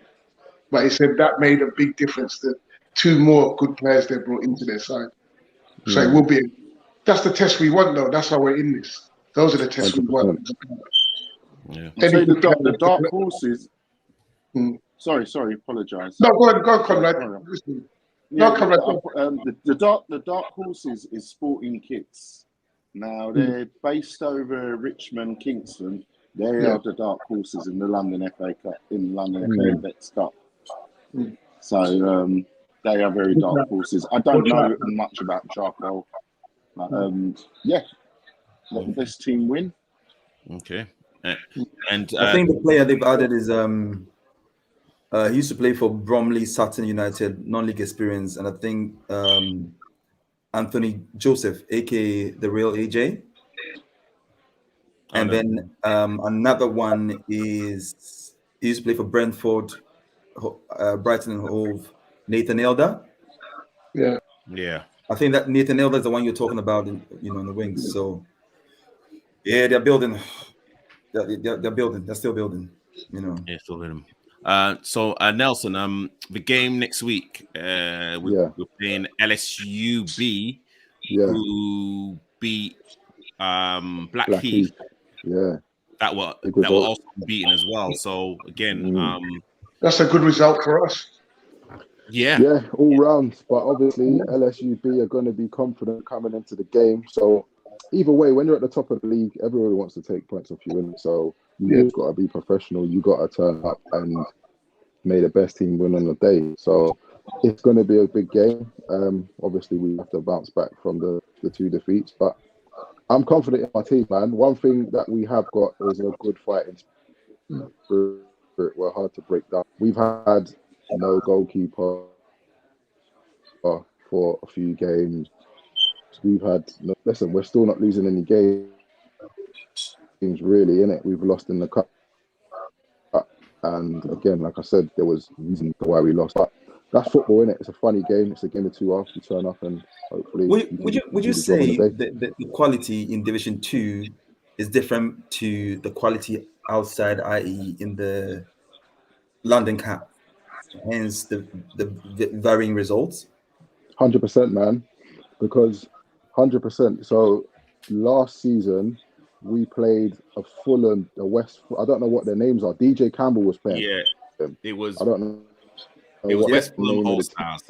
But he said that made a big difference. The 2 more good players they brought into their side. So it will be. That's the test we want, though. That's why we're in this. Those are the tests 100%. We want. Yeah. So the dark horses. Sorry, apologise. No, go on, Conrad. Yeah, Conrad. The dark horses is Sporting Kits. Now they're based over Richmond, Kingston. They are the dark horses in the London FA Cup, in the London FA Vets Cup. So they are very dark horses. I don't know much about Charcoal, but let the best team win. Okay. And I think the player they've added is he used to play for Bromley Sutton United, non-league experience, and I think Anthony Joseph, aka the real AJ. And then another one is he used to play for Brentford, Brighton and Hove, Nathan Elder. Yeah. I think that Nathan Elder is the one you're talking about, in the wings. So yeah, they're building. They're building. They're still building. Yeah, still building. So Nelson, the game next week, we're playing LSUB, who beat Blackheath. Yeah, that were also beaten as well. So again, that's a good result for us. Yeah, all round. But obviously, LSUB are going to be confident coming into the game. So either way, when you're at the top of the league, everybody wants to take points off you. So you've got to be professional. You got to turn up and make the best team win on the day. So it's going to be a big game. Obviously, we have to bounce back from the 2 defeats, but I'm confident in my team, man. One thing that we have got is a good fighting spirit. We're hard to break down. We've had no goalkeeper for a few games. We've had listen. We're still not losing any games, really, innit? We've lost in the cup, and again, like I said, there was reason why we lost. But that's football, innit? It's a funny game. It's a game of 2 halves. You turn up and hopefully. Would you say the quality in Division 2 is different to the quality outside, i.e., in the London Cup? Hence the varying results. 100%, man, because 100%. So last season we played a Fulham, a West. I don't know what their names are. DJ Campbell was playing. Yeah, it was. I don't know. It was West Fulham All Stars.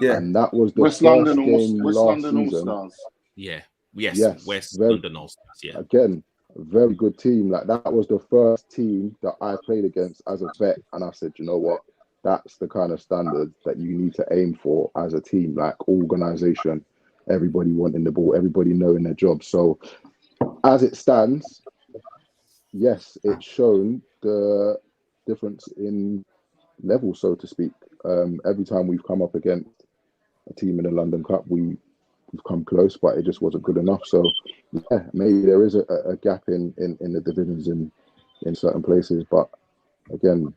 Yeah, and that was the West first London game West last London season. All Stars. Yeah. Yes. West London All Stars. Yeah. Again, a very good team. Like that was the first team that I played against as a vet, and I said, you know what? That's the kind of standard that you need to aim for as a team, like organization, everybody wanting the ball, everybody knowing their job. So as it stands, yes, it's shown the difference in level, so to speak. Every time we've come up against a team in the London Cup, we've come close, but it just wasn't good enough. So yeah, maybe there is a gap in the divisions in certain places. But again,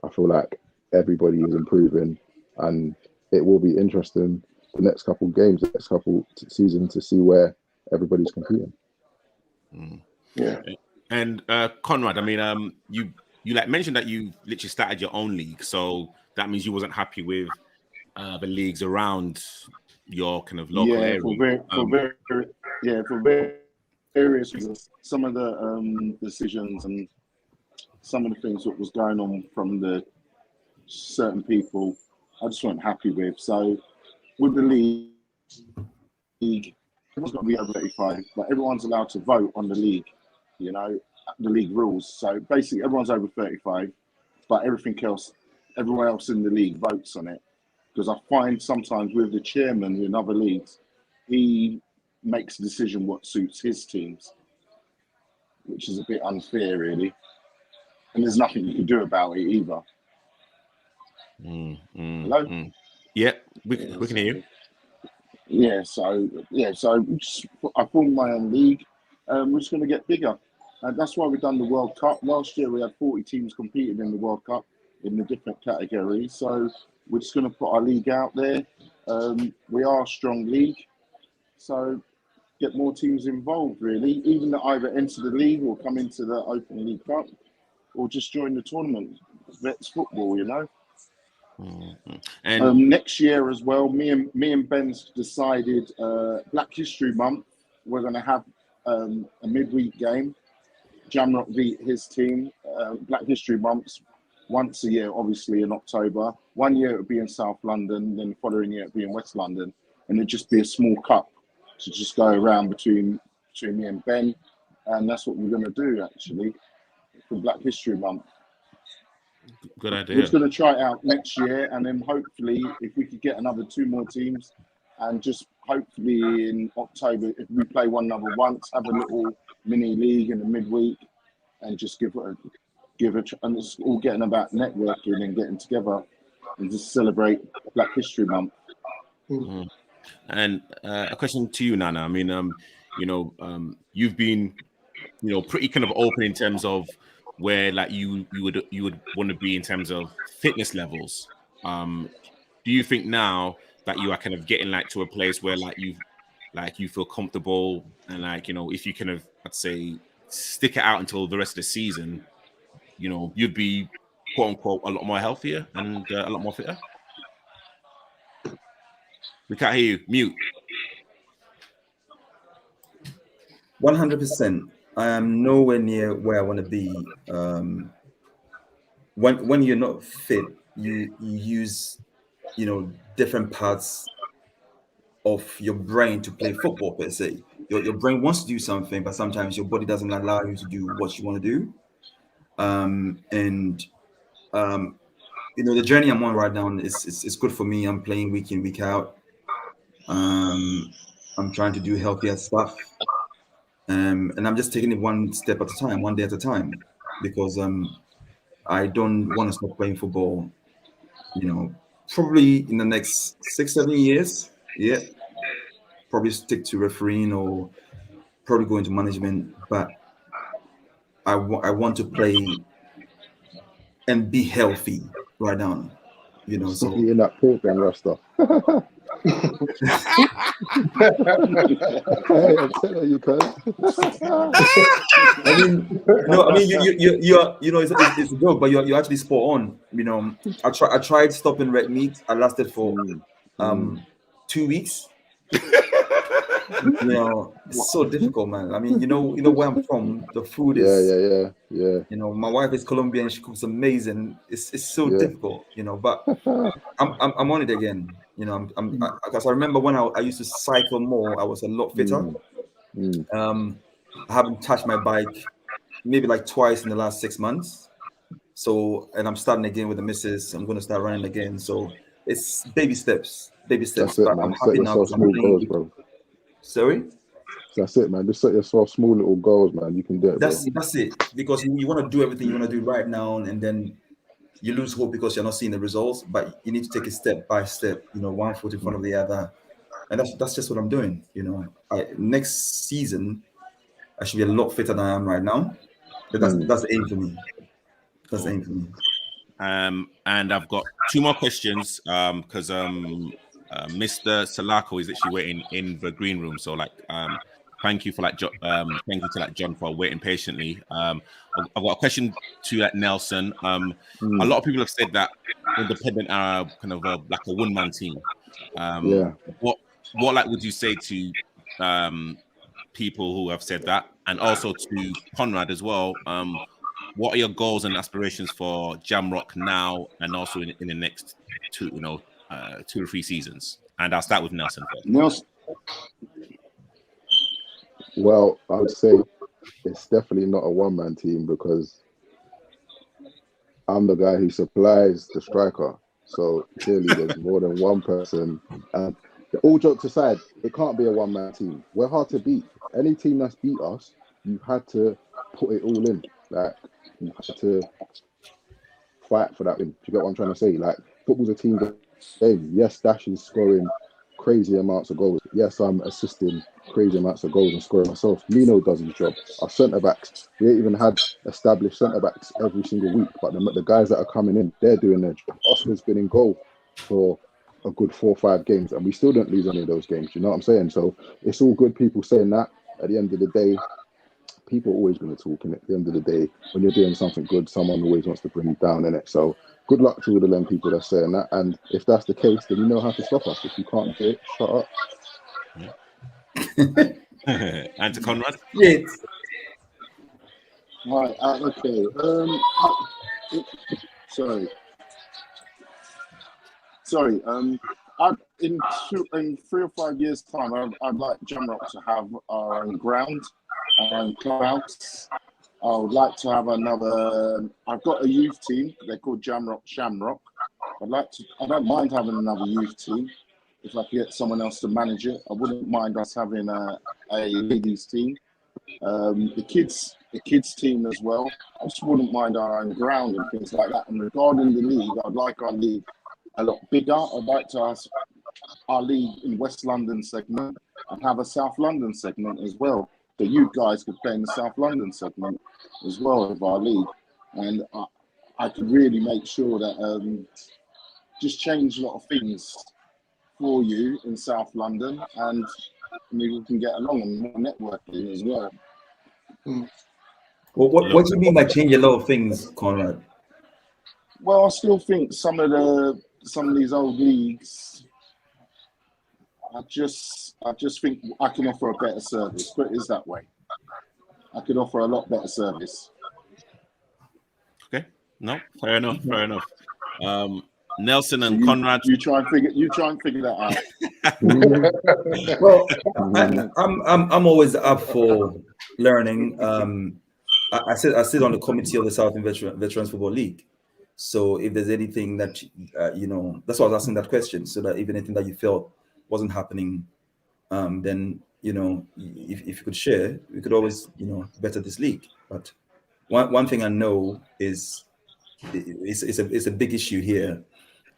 I feel like everybody is improving, and it will be interesting the next couple of games, the next couple seasons to see where everybody's competing. Yeah. And Conrad, I mean, you like mentioned that you literally started your own league, so that means you wasn't happy with the leagues around your kind of local area. For various reasons. Some of the decisions and some of the things that was going on from the certain people, I just weren't happy with. So with the league, everyone's got to be over 35, but everyone's allowed to vote on the league, the league rules. So basically everyone's over 35, but everyone else in the league votes on it. Because I find sometimes with the chairman in other leagues, he makes a decision what suits his teams, which is a bit unfair, really. And there's nothing you can do about it either. Hello? Yeah, we can hear you. So I formed my own league. We're just going to get bigger. And that's why we've done the World Cup. Last year we had 40 teams competing in the World Cup in the different categories. So we're just going to put our league out there. We are a strong league. So get more teams involved, really. Even that either enter the league or come into the Open League Cup or just join the tournament. Vets football, And next year as well, me and Ben's decided Black History Month, we're going to have a midweek game. Jamrock beat his team. Black History Months once a year, obviously in October. 1 year it would be in South London, then the following year it would be in West London, and it'd just be a small cup to just go around between me and Ben, and that's what we're going to do actually for Black History Month. Good idea. We're just going to try it out next year, and then hopefully if we could get another 2 more teams, and just hopefully in October, if we play one another once, have a little mini league in the midweek, and just give it, and it's all getting about networking and getting together and just celebrate Black History Month. Mm-hmm. And a question to you, Nana. I mean, you've been, pretty kind of open in terms of where like you would want to be in terms of fitness levels. Do you think now that you are kind of getting like to a place where like you feel comfortable, and like, you know, if you kind of, I'd say, stick it out until the rest of the season, you know, you'd be quote unquote a lot more healthier and a lot more fitter? We can't hear you. Mute. 100%. I am nowhere near where I want to be. When you're not fit, you use, you know, different parts of your brain to play football per se. Your brain wants to do something, but sometimes your body doesn't allow you to do what you want to do. You know, the journey I'm on right now is good for me. I'm playing week in, week out. I'm trying to do healthier stuff. And I'm just taking it one step at a time, one day at a time, because I don't want to stop playing football, you know, probably in the next 6-7 years. Yeah. Probably stick to refereeing or probably go into management, but I want to play and be healthy right now, you know. Stop So eating that pork then, Rasta. Hey, I'm telling you, cuz. I mean, you know, it's a joke, but you're actually spot on. You know, I tried stopping red meat. I lasted for 2 weeks. You know, it's so difficult, man. I mean, you know where I'm from. The food is, yeah. You know, my wife is Colombian. She cooks amazing. It's so difficult, you know. But I'm on it again. You know, because I remember when I used to cycle more, I was a lot fitter. I haven't touched my bike maybe like twice in the last 6 months. So, and I'm starting again with the missus. I'm going to start running again. So it's baby steps. That's it, but man. I'm Set happy now yourself because I'm small playing. goals, bro. Sorry? That's it, man. Just set yourself small little goals, man. You can do it, bro. That's it. Because you want to do everything you want to do right now, and then you lose hope because you're not seeing the results. But you need to take it step by step. You know, one foot in front of the other, and that's just what I'm doing. You know, next season I should be a lot fitter than I am right now. But that's the aim for me. That's the aim for me. And I've got 2 more questions because Mr. Salako is actually waiting in the green room. So like thank you for like thank you to like John for waiting patiently. I've got a question to like Nelson. A lot of people have said that Independent are kind of like a one-man team. What like would you say to people who have said that, and also to Conrad as well? What are your goals and aspirations for Jamrock now, and also in the next 2 or 3 seasons? And I'll start with Nelson first. Nelson. Well, I would say it's definitely not a one-man team because I'm the guy who supplies the striker. So clearly there's more than one person. And all jokes aside, it can't be a one-man team. We're hard to beat. Any team that's beat us, you've had to put it all in. Like, you had to fight for that win. Do you get what I'm trying to say? Like, football's a team game. Yes, Dash is scoring crazy amounts of goals. Yes, I'm assisting crazy amounts of goals and scoring myself. Mino does his job. Our centre-backs, we ain't even had established centre-backs every single week, but the guys that are coming in, they're doing their job. Oscar's been in goal for a good 4 or 5 games, and we still don't lose any of those games. You know what I'm saying? So it's all good people saying that. At the end of the day, people are always going to talk, and at the end of the day, when you're doing something good, someone always wants to bring you down in it. So good luck to all of them people that's saying that. And if that's the case, then you know how to stop us. If you can't do it, shut up. And to Conrad? Yes. Right, okay. Sorry. In 3 or 5 years' time, I'd like Jamrock to have our own ground, our own clubhouse. I would like to have another. I've got a youth team. They're called Jamrock Shamrock. I don't mind having another youth team if I could get someone else to manage it. I wouldn't mind us having a ladies team, the kids team as well. I just wouldn't mind our own ground and things like that. And regarding the league, I'd like our league a lot bigger. I'd like to have our league in West London segment and have a South London segment as well. So you guys could play in the South London segment as well of our league. And I could really make sure that just change a lot of things for you in South London, and maybe we can get along and more networking as well. Well, what do you mean by change a lot of things, Conrad? Well, I still think some of these old leagues, I just think I can offer a better service. Put it that way. I could offer a lot better service. Okay. No, fair enough. Fair enough. Nelson and you, Conrad. You try and figure that out. Well, I'm always up for learning. I sit on the committee of the Southern Veterans Football League. So if there's anything that that's why I was asking that question. So that if anything that you felt wasn't happening, then if you could share, we could always better this league. But one thing I know is it's a big issue here.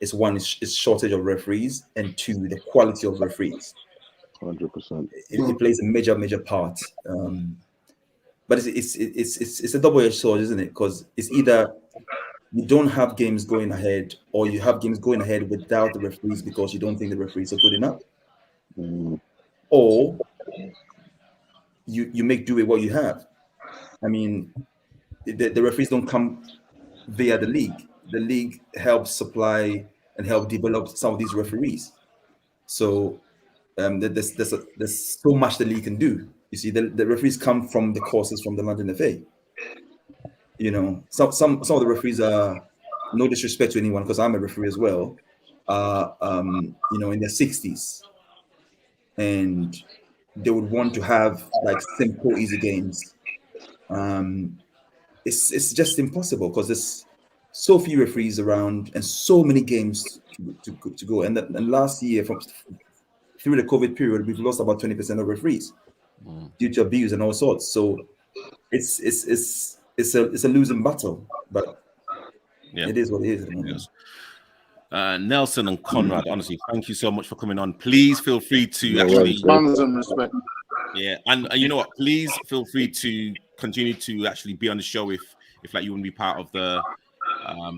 It's one is shortage of referees, and two, the quality of referees. 100%. It plays a major part. But it's a double-edged sword, isn't it? Because it's either you don't have games going ahead, or you have games going ahead without the referees because you don't think the referees are good enough, or you make do with what you have. I mean, the referees don't come via the league. The league helps supply and help develop some of these referees. So there's so much the league can do. You see, the referees come from the courses from the London FA. Some of the referees are, no disrespect to anyone, because I'm a referee as well, in their 60s, and they would want to have like simple, easy games. It's just impossible because there's so few referees around and so many games to go. And last year, through the COVID period, we've lost about 20% of referees due to abuse and all sorts. So it's a losing battle, but it is what it is at the moment. Yes. Nelson and Conrad, honestly, thank you so much for coming on. Please feel free to Tons of respect. Yeah, and you know what? Please feel free to continue to actually be on the show if like you want to be part of the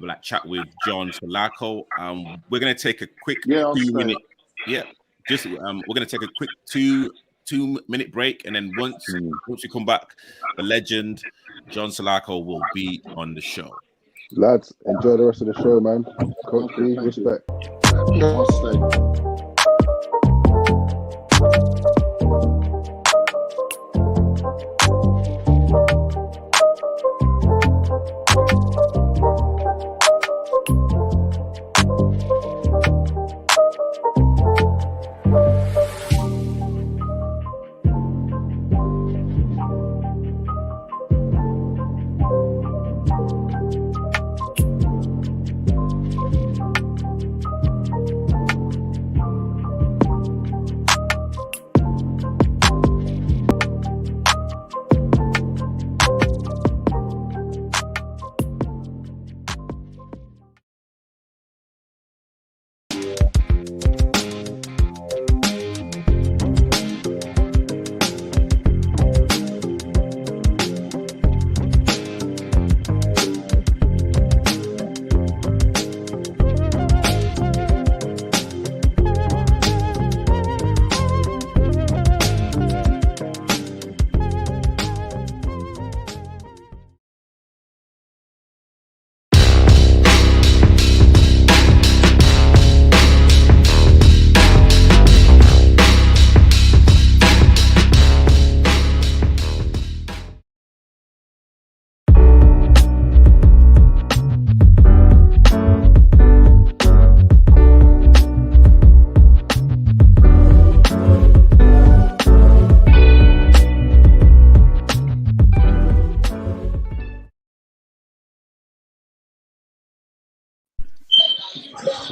like chat with John SALAKO. We're gonna take a quick 2-minute. Yeah, just we're gonna take a quick 2-minute break, and then once we come back, the legend John SALAKO will be on the show. Lads, enjoy the rest of the show, man. Coach B, respect.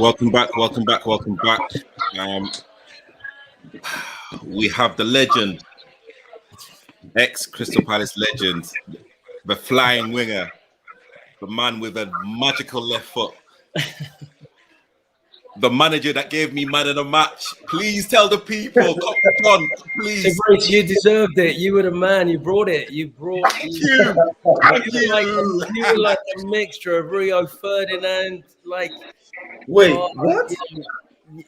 Welcome back. We have the legend, ex-Crystal Palace legend, the flying winger, the man with a magical left foot, the manager that gave me man of the match. Please tell the people, John, please. Bruce, you deserved it. You were the man. You brought it. Thank you. You were like a mixture of Rio Ferdinand, like. Wait, what?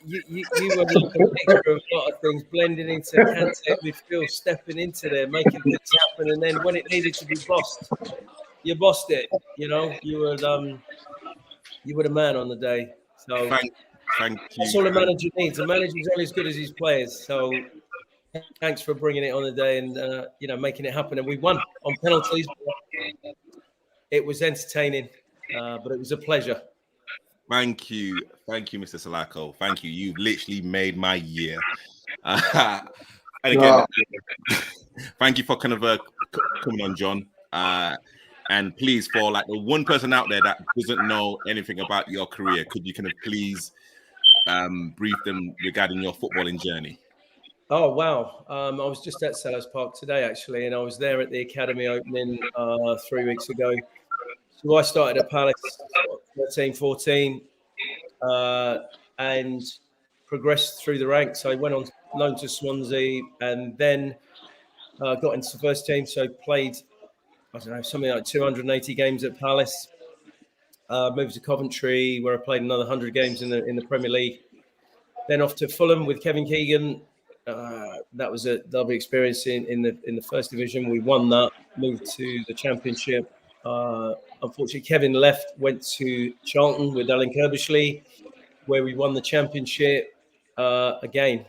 you were like a mixture of a lot of things, blending into Kante midfield, stepping into there, making things happen, and then when it needed to be bossed, you bossed it. You know, you were the man on the day. So thank you. That's all a manager needs. A manager's only as good as his players. So thanks for bringing it on the day and making it happen. And we won on penalties. It was entertaining, but it was a pleasure. Thank you, Mr. Salako. Thank you. You've literally made my year. And again, thank you for kind of coming on, John. And please, for like the one person out there that doesn't know anything about your career, could you kind of please brief them regarding your footballing journey? Oh, wow. I was just at Selhurst Park today, actually, and I was there at the academy opening 3 weeks ago. So I started at Palace 13, 14 and progressed through the ranks. I went on loan to Swansea and then got into the first team. So played, I don't know, something like 280 games at Palace. Moved to Coventry, where I played another 100 games in the Premier League. Then off to Fulham with Kevin Keegan. That was a lovely experience in the first division. We won that, moved to the Championship. Unfortunately, Kevin left, went to Charlton with Alan Kirbishley, where we won the Championship again.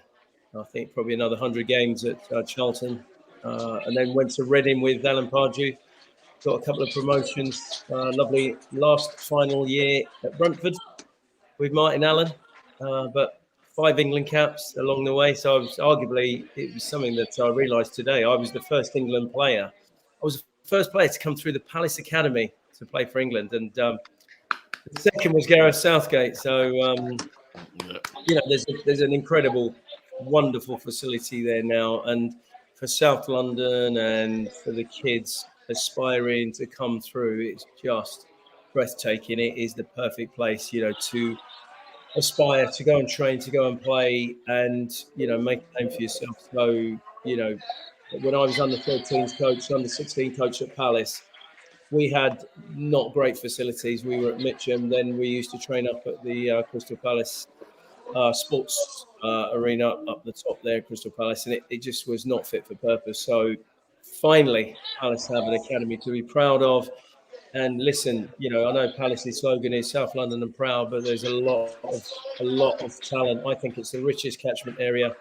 I think probably another 100 games at Charlton. And then went to Reading with Alan Pardew. Got a couple of promotions. Lovely last final year at Brentford with Martin Allen. But 5 England caps along the way. So it was something that I realised today. I was the first England player. I was the first player to come through the Palace Academy to play for England. And the second was Gareth Southgate. So, there's an incredible, wonderful facility there now. And for South London and for the kids aspiring to come through, it's just breathtaking. It is the perfect place, to aspire to go and train, to go and play and, make a name for yourself. So, when I was under 13s coach, under 16 coach at Palace, we had not great facilities. We were at Mitcham. Then we used to train up at the Crystal Palace sports arena up the top there, Crystal Palace. And it just was not fit for purpose. So finally, Palace have an academy to be proud of. And listen, I know Palace's slogan is South London and proud, but there's a lot of talent. I think it's the richest catchment area.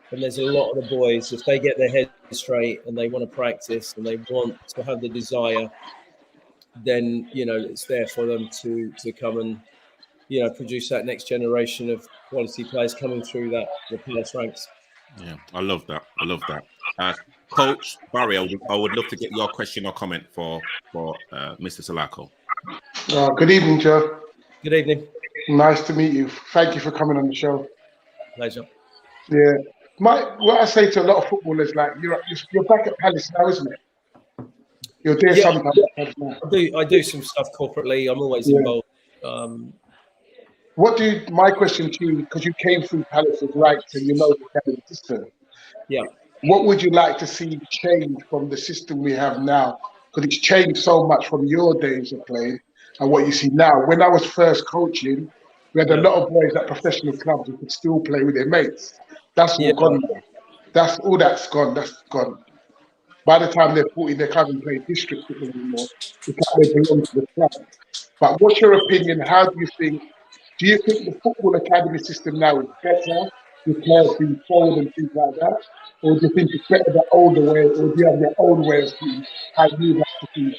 And there's a lot of the boys, if they get their heads straight and they want to practice and they want to have the desire, then, it's there for them to come and, produce that next generation of quality players coming through the Palace ranks. Yeah, I love that. Coach Barry, I would love to get your question or comment for Mr. Salako. Good evening, Joe. Good evening. Nice to meet you. Thank you for coming on the show. Pleasure. Yeah. What I say to a lot of footballers, like you're back at Palace now, isn't it? You're there sometimes. I do some stuff corporately. I'm always involved. My question to you, because you came through Palace's ranks and you know the academy system. Yeah. What would you like to see change from the system we have now? Because it's changed so much from your days of playing and what you see now. When I was first coaching, we had a lot of boys at professional clubs who could still play with their mates. That's all gone. That's gone. That's gone. By the time they're 40, they can't even play district football anymore. It's like they belong to the club. But what's your opinion? Do you think the football academy system now is better with players being sold and things like that? Or do you think it's better the older way, or do you have your own way of seeing how you like to see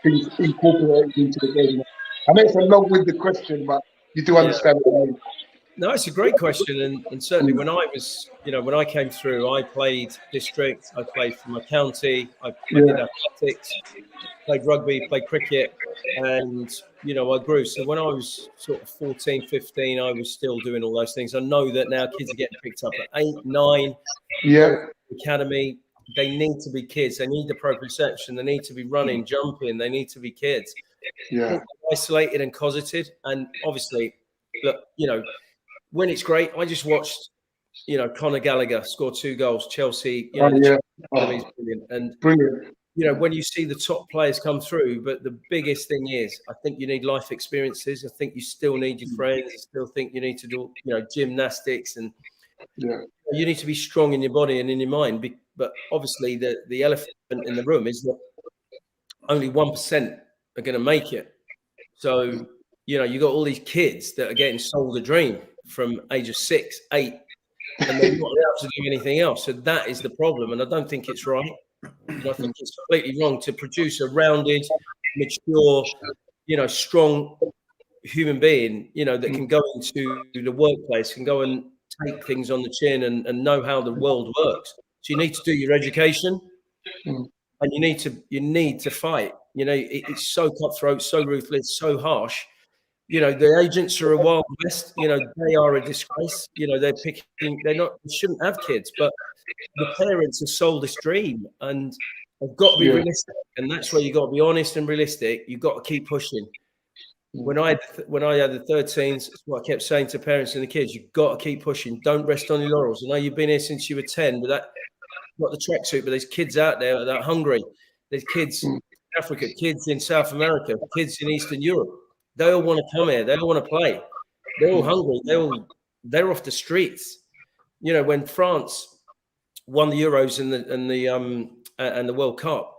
things incorporated into the game? I know it's a long-winded question, but you do understand what I mean. No, it's a great question, and certainly when I came through, I played district, I played for my county, I did athletics, played rugby, played cricket, and I grew. So when I was sort of 14, 15, I was still doing all those things. I know that now kids are getting picked up at 8, 9. Academy, they need to be kids. They need the proprioception. They need to be running, jumping. They need to be kids. Isolated and cosseted, and obviously, look, when it's great, I just watched, Conor Gallagher score 2 goals. Chelsea, Academy's brilliant. And, when you see the top players come through, but the biggest thing is, I think you need life experiences. I think you still need your friends. I still think you need to do, gymnastics, and you need to be strong in your body and in your mind. But obviously, the elephant in the room is that only 1% are going to make it. So, you got all these kids that are getting sold a dream from age of 6, 8, and they're not allowed to do anything else. So that is the problem. And I don't think it's right. I think it's completely wrong to produce a rounded, mature, strong human being, that can go into the workplace, can go and take things on the chin and know how the world works. So you need to do your education, and you need to fight. It's so cutthroat, so ruthless, so harsh. The agents are a wild west. They are a disgrace. They shouldn't have kids, but the parents have sold this dream, and they've got to be realistic. And that's where you got to be honest and realistic. You've got to keep pushing. When I had the 13s, that's what I kept saying to parents and the kids: you've got to keep pushing. Don't rest on your laurels. I know you've been here since you were 10, but not the tracksuit, but there's kids out there that are hungry. There's kids in Africa, kids in South America, kids in Eastern Europe. They all want to come here. They all want to play. They're all hungry. They're off the streets. When France won the Euros and the World Cup,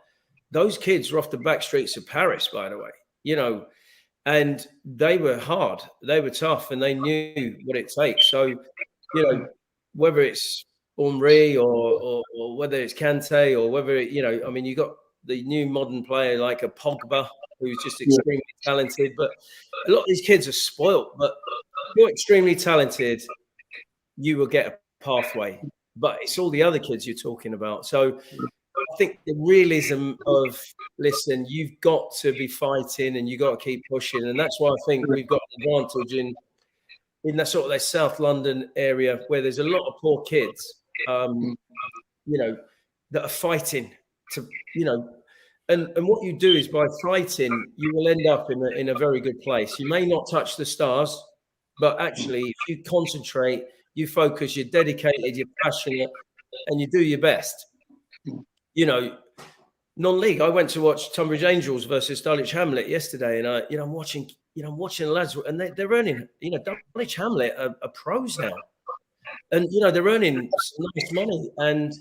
those kids were off the back streets of Paris, by the way. And they were hard. They were tough, and they knew what it takes. So, whether it's Henry or whether it's Kante or whether you got the new modern player like a Pogba, who's just extremely talented. But a lot of these kids are spoilt. But if you're extremely talented, you will get a pathway. But it's all the other kids you're talking about. So I think the realism of, listen, you've got to be fighting and you've got to keep pushing. And that's why I think we've got an advantage in that sort of that South London area where there's a lot of poor kids, that are fighting to, and what you do is by fighting, you will end up in a very good place. You may not touch the stars, but actually, if you concentrate, you focus, you're dedicated, you're passionate, and you do your best. Non-league, I went to watch Tunbridge Angels versus Dulwich Hamlet yesterday, and I'm watching the lads, and they're earning, Dulwich Hamlet are pros now, and they're earning nice money, and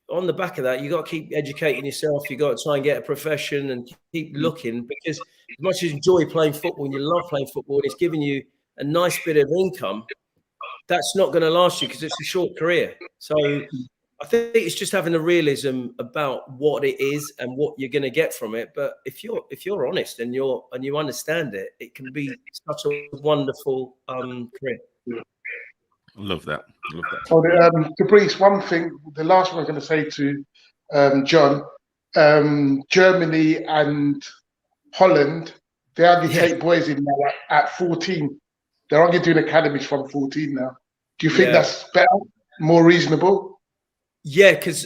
on the back of that, you got to keep educating yourself. You got to try and get a profession and keep looking, because as much as you enjoy playing football and you love playing football, and it's giving you a nice bit of income, that's not going to last you because it's a short career. So I think it's just having a realism about what it is and what you're going to get from it. But if you're honest and you understand it, it can be such a wonderful career. Love that. So, to Breeze, one thing, the last one I'm going to say to John, Germany and Holland, they only take boys in now at 14. They're only doing academies from 14 now. Do you think that's better, more reasonable? Yeah, because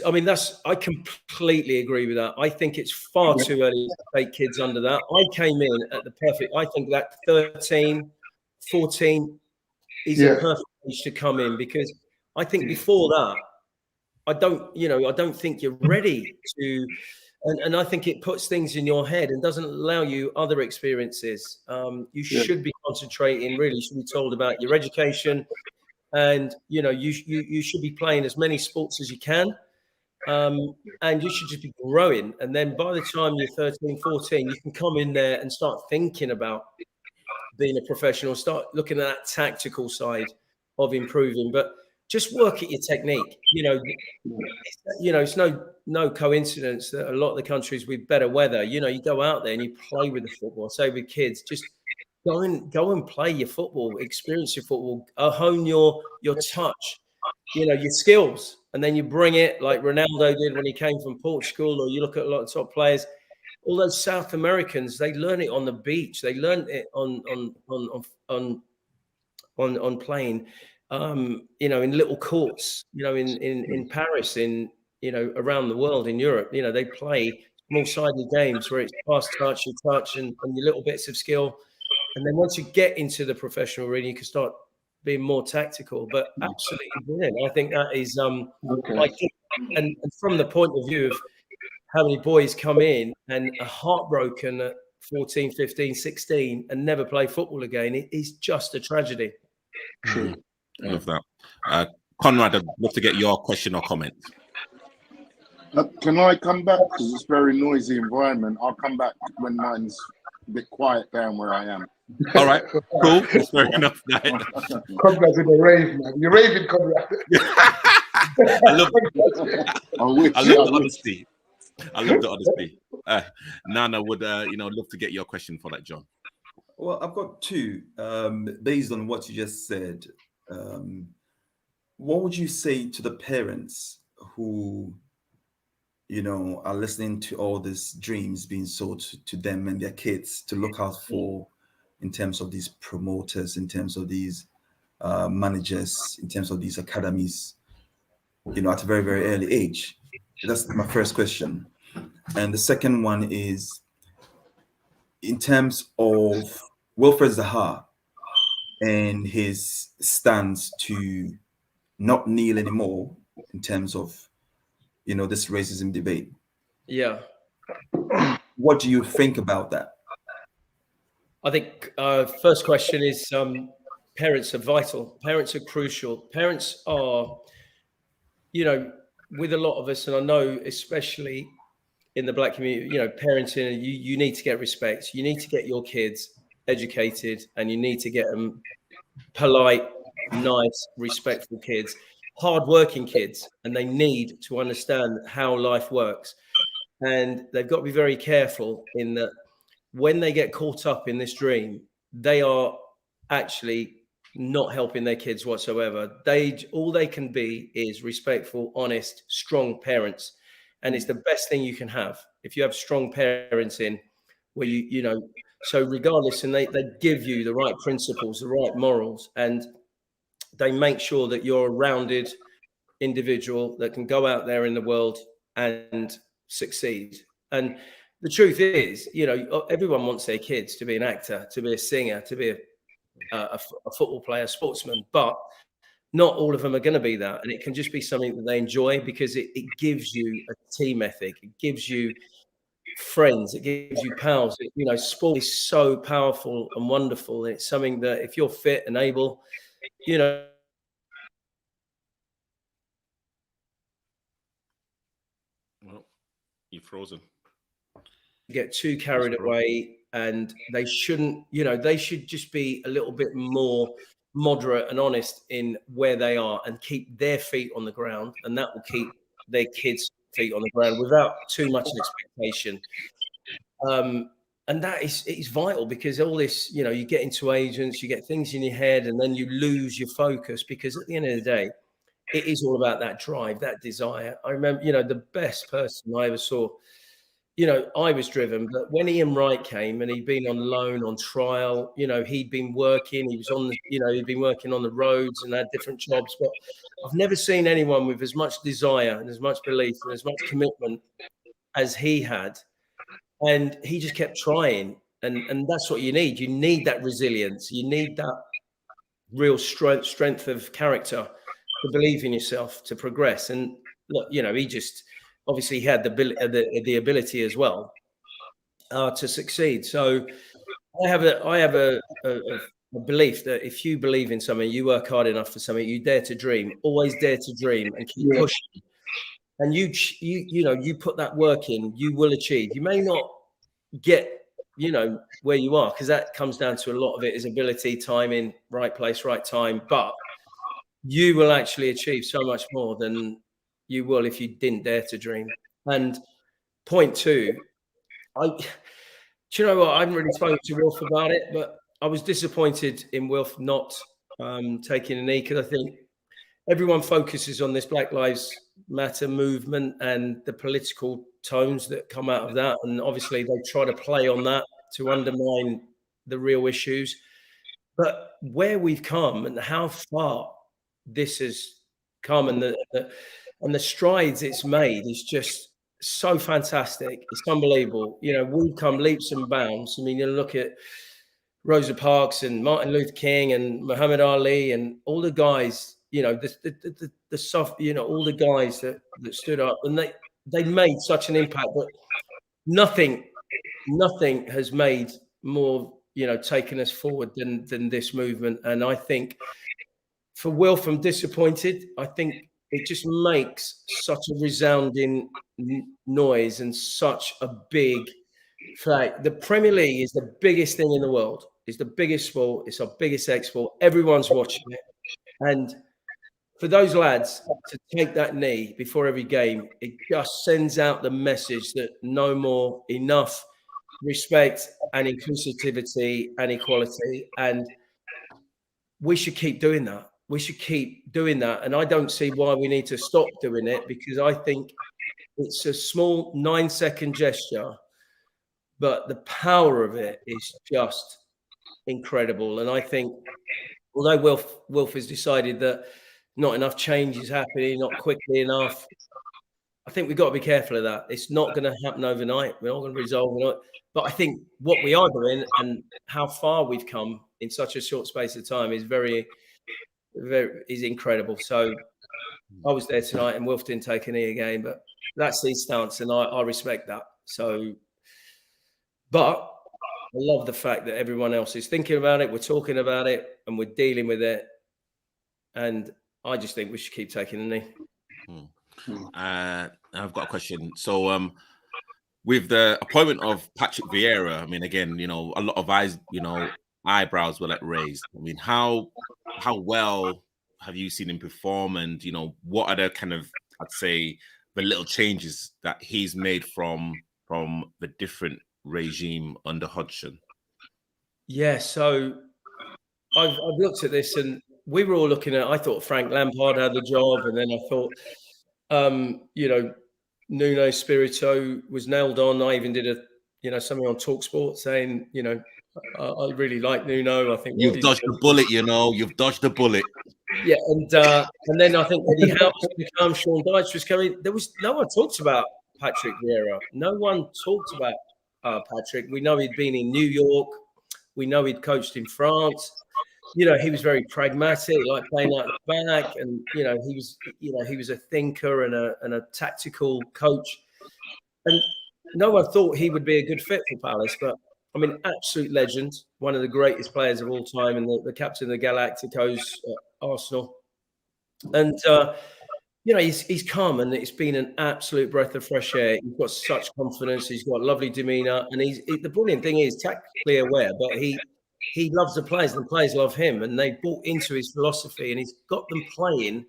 I completely agree with that. I think it's far too early to take kids under that. I came in at the perfect, I think that 13, 14 is a perfect age to come in, because I think before that, I don't think you're ready to, and I think it puts things in your head and doesn't allow you other experiences. You should be concentrating, really, you should be told about your education, and you should be playing as many sports as you can, and you should just be growing. And then by the time you're 13, 14, you can come in there and start thinking about being a professional, start looking at that tactical side of improving, but just work at your technique. It's no coincidence that a lot of the countries with better weather, you go out there and you play with the football. Say with kids, just go and play your football, experience your football, hone your touch, your skills, and then you bring it like Ronaldo did when he came from Portugal, or you look at a lot of top players. All those South Americans, they learn it on the beach. They learn it on playing, in little courts, in Paris, around the world, in Europe. They play small-sided games where it's pass, touch, and your little bits of skill. And then once you get into the professional arena, you can start being more tactical. But absolutely brilliant. I think that is, and from the point of view of how many boys come in and are heartbroken at 14, 15, 16 and never play football again. It is just a tragedy. True. I love that. Conrad, I'd love to get your question or comment. Can I come back? Because it's a very noisy environment. I'll come back when mine's a bit quiet down where I am. All right, cool. That's fair enough. Conrad's in a rave, man. You're raving, Conrad. I love the honesty. I love the honesty. Nana would, love to get your question for that, John. Well, I've got two. Based on what you just said, what would you say to the parents who, are listening to all these dreams being sold to them and their kids to look out for, in terms of these promoters, in terms of these managers, in terms of these academies, at a very, very early age? That's my first question. And the second one is, in terms of Wilfred Zaha and his stance to not kneel anymore in terms of, this racism debate. Yeah. What do you think about that? I think first question is parents are vital. Parents are crucial. Parents are, with a lot of us, and I know especially in the Black community, parenting, you need to get respect. You need to get your kids educated, and you need to get them polite, nice, respectful kids, hardworking kids, and they need to understand how life works. And they've got to be very careful in that when they get caught up in this dream, they are actually not helping their kids whatsoever. All they can be is respectful, honest, strong parents. And it's the best thing you can have if you have strong parenting where so regardless, and they give you the right principles, the right morals, and they make sure that you're a rounded individual that can go out there in the world and succeed. And the truth is, everyone wants their kids to be an actor, to be a singer, to be a football player, a sportsman, but not all of them are going to be that. And it can just be something that they enjoy because it gives you a team ethic. It gives you friends. It gives you pals. Sport is so powerful and wonderful. And it's something that if you're fit and able, Well, you're frozen. Get too carried away, and they shouldn't, they should just be a little bit more moderate and honest in where they are and keep their feet on the ground, and that will keep their kids' feet on the ground without too much expectation. And that is vital, because all this, you get into agents, you get things in your head, and then you lose your focus, because at the end of the day, it is all about that drive, that desire. I remember, the best person I ever saw, I was driven, but when Ian Wright came and he'd been on loan, on trial, he'd been working, he was on the, he'd been working on the roads and had different jobs, but I've never seen anyone with as much desire and as much belief and as much commitment as he had. And he just kept trying. And that's what you need. You need that resilience. You need that real strength of character to believe in yourself, to progress. And look, he just obviously had the ability as well to succeed. So I have a belief that if you believe in something, you work hard enough for something, you dare to dream, always dare to dream, and keep pushing. And you put that work in, you will achieve. You may not get, where you are, because that comes down to a lot of it is ability, timing, right place, right time. But you will actually achieve so much more than you will if you didn't dare to dream. And point two, do you know what? I haven't really spoken to Wilf about it, but I was disappointed in Wilf not taking a knee, because I think everyone focuses on this Black Lives Matter movement and the political tones that come out of that. And obviously they try to play on that to undermine the real issues. But where we've come and how far this has come and the strides it's made is just so fantastic. It's unbelievable. We've come leaps and bounds. I mean, you look at Rosa Parks and Martin Luther King and Muhammad Ali and all the guys, the soft, all the guys that stood up, and they made such an impact, but nothing has made more, taken us forward than this movement. And I think for Wilf, I'm disappointed. I think it just makes such a resounding noise and such a big flag. The Premier League is the biggest thing in the world. It's the biggest sport. It's our biggest export. Everyone's watching it. And for those lads to take that knee before every game, it just sends out the message that no more, enough respect and inclusivity and equality. And we should keep doing that. We should keep doing that. And I don't see why we need to stop doing it, because I think it's a small 9-second gesture, but the power of it is just incredible. And I think, although Wilf has decided that not enough change is happening, not quickly enough, I think we've got to be careful of that. It's not going to happen overnight. We're not going to resolve it. But I think what we are doing and how far we've come in such a short space of time is is incredible. So I was there tonight, and Wilf didn't take a knee again, but that's his stance, and I respect that. So, but I love the fact that everyone else is thinking about it, we're talking about it, and we're dealing with it. And I just think we should keep taking a knee. I've got a question. So, with the appointment of Patrick Vieira, I mean, again, a lot of eyebrows were raised. I mean, how well have you seen him perform, and what are the kind of, I'd say, the little changes that he's made from the different regime under Hodgson? Yeah, so I've looked at this, and we were all looking at, I thought Frank Lampard had the job, and then I thought, Nuno Espirito was nailed on. I even did something on TalkSport saying, I really like Nuno. I think you've dodged the bullet. You've dodged the bullet. Yeah, and then I think Eddie Howe was going to come, Sean Dyche was coming. There was no one talked about Patrick Vieira. No one talked about Patrick. We know he'd been in New York. We know he'd coached in France. He was very pragmatic, like playing out the back, and he was a thinker and a tactical coach. And no one thought he would be a good fit for Palace, but I mean, absolute legend, one of the greatest players of all time, and the captain of the Galacticos at Arsenal. And he's come, and it's been an absolute breath of fresh air. He's got such confidence. He's got lovely demeanour, and the brilliant thing is tactically aware, but he loves the players, and the players love him, and they bought into his philosophy, and he's got them playing